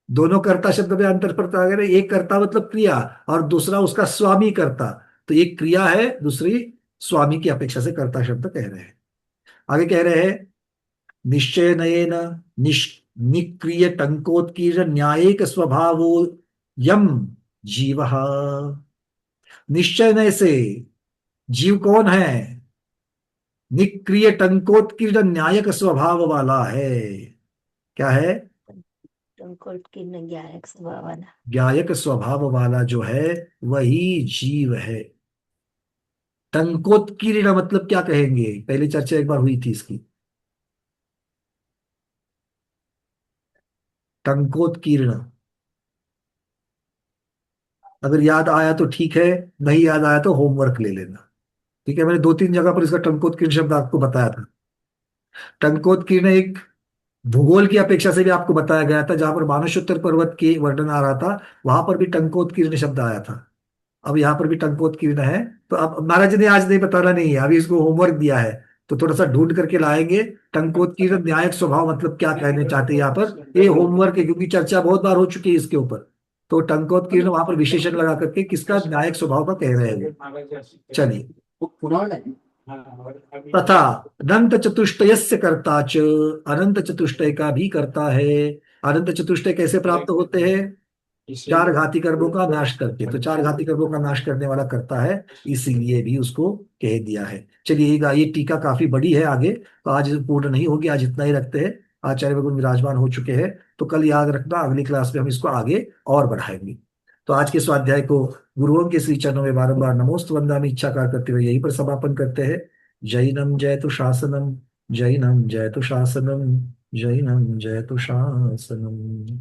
दोनों कर्ता शब्द में अंतर पड़ता है। एक कर्ता मतलब क्रिया, और दूसरा उसका स्वामी कर्ता। तो एक क्रिया है, दूसरी स्वामी की अपेक्षा से कर्ता शब्द कह रहे हैं। आगे कह रहे हैं, निश्चय नयेन निष् निक्रिय टंकोत्कीर्ण न्यायिक स्वभावो यम जीव। निश्चय से जीव कौन है? निक्रिय टंकोत्कीर्ण न्यायक स्वभाव वाला है। क्या है? टंकोत्कीर्ण ज्ञायक स्वभाव वाला। ज्ञायक स्वभाव वाला जो है वही जीव है। टंकोत्कीर्ण मतलब क्या कहेंगे? पहले चर्चा एक बार हुई थी इसकी। टंकोत्कीर्ण अगर याद आया तो ठीक है, नहीं याद आया तो होमवर्क ले लेना। ठीक है, मैंने 2-3 जगह पर इसका टंकोत्कीर्ण शब्द आपको बताया था। टंकोत्कीर्ण एक भूगोल की अपेक्षा से भी आपको बताया गया था, जहां पर मानसोत्तर पर्वत के वर्णन आ रहा था, वहां पर भी टंकोत्कीर्ण शब्द आया था। अब यहाँ पर भी टंकोत्कीर्ण है। तो अब महाराज जी ने आज नहीं बताना नहीं है, अभी इसको होमवर्क दिया है, तो थोड़ा सा ढूंढ करके लाएंगे। टंकोत्कीर्ण न्यायिक स्वभाव मतलब क्या कहने चाहते हैं यहाँ पर, ये होमवर्क है, क्योंकि चर्चा बहुत बार हो चुकी है इसके ऊपर। तो टंकोत्कीर्ण वहां पर विशेषण लगा करके किसका न्यायिक स्वभाव का कह रहे हैं। चलिए, तथा अनंत चतुष्टयस्य कर्ता च, अनंत चतुष्टय का भी करता है। अनंत चतुष्टय कैसे प्राप्त होते हैं? 4 घाती कर्मों का नाश करके। तो 4 घाती कर्मों का नाश करने वाला करता है, इसीलिए भी उसको कह दिया है। चलिए, ये टीका काफी बड़ी है आगे, तो आज पूर्ण नहीं होगी, आज इतना ही रखते हैं। आचार्य भगवान विराजमान हो चुके हैं, तो कल याद रखना, अगली क्लास में हम इसको आगे और बढ़ाएंगे। तो आज के स्वाध्याय को गुरुओं के श्री चरणों में बारंबार नमोस्त वंदनामि इच्छाकार करते हुए यहीं पर समापन करते हैं। जैनम जयतु शासनम, जैनम जयतु शासनम, जैनम जयतु शासनम।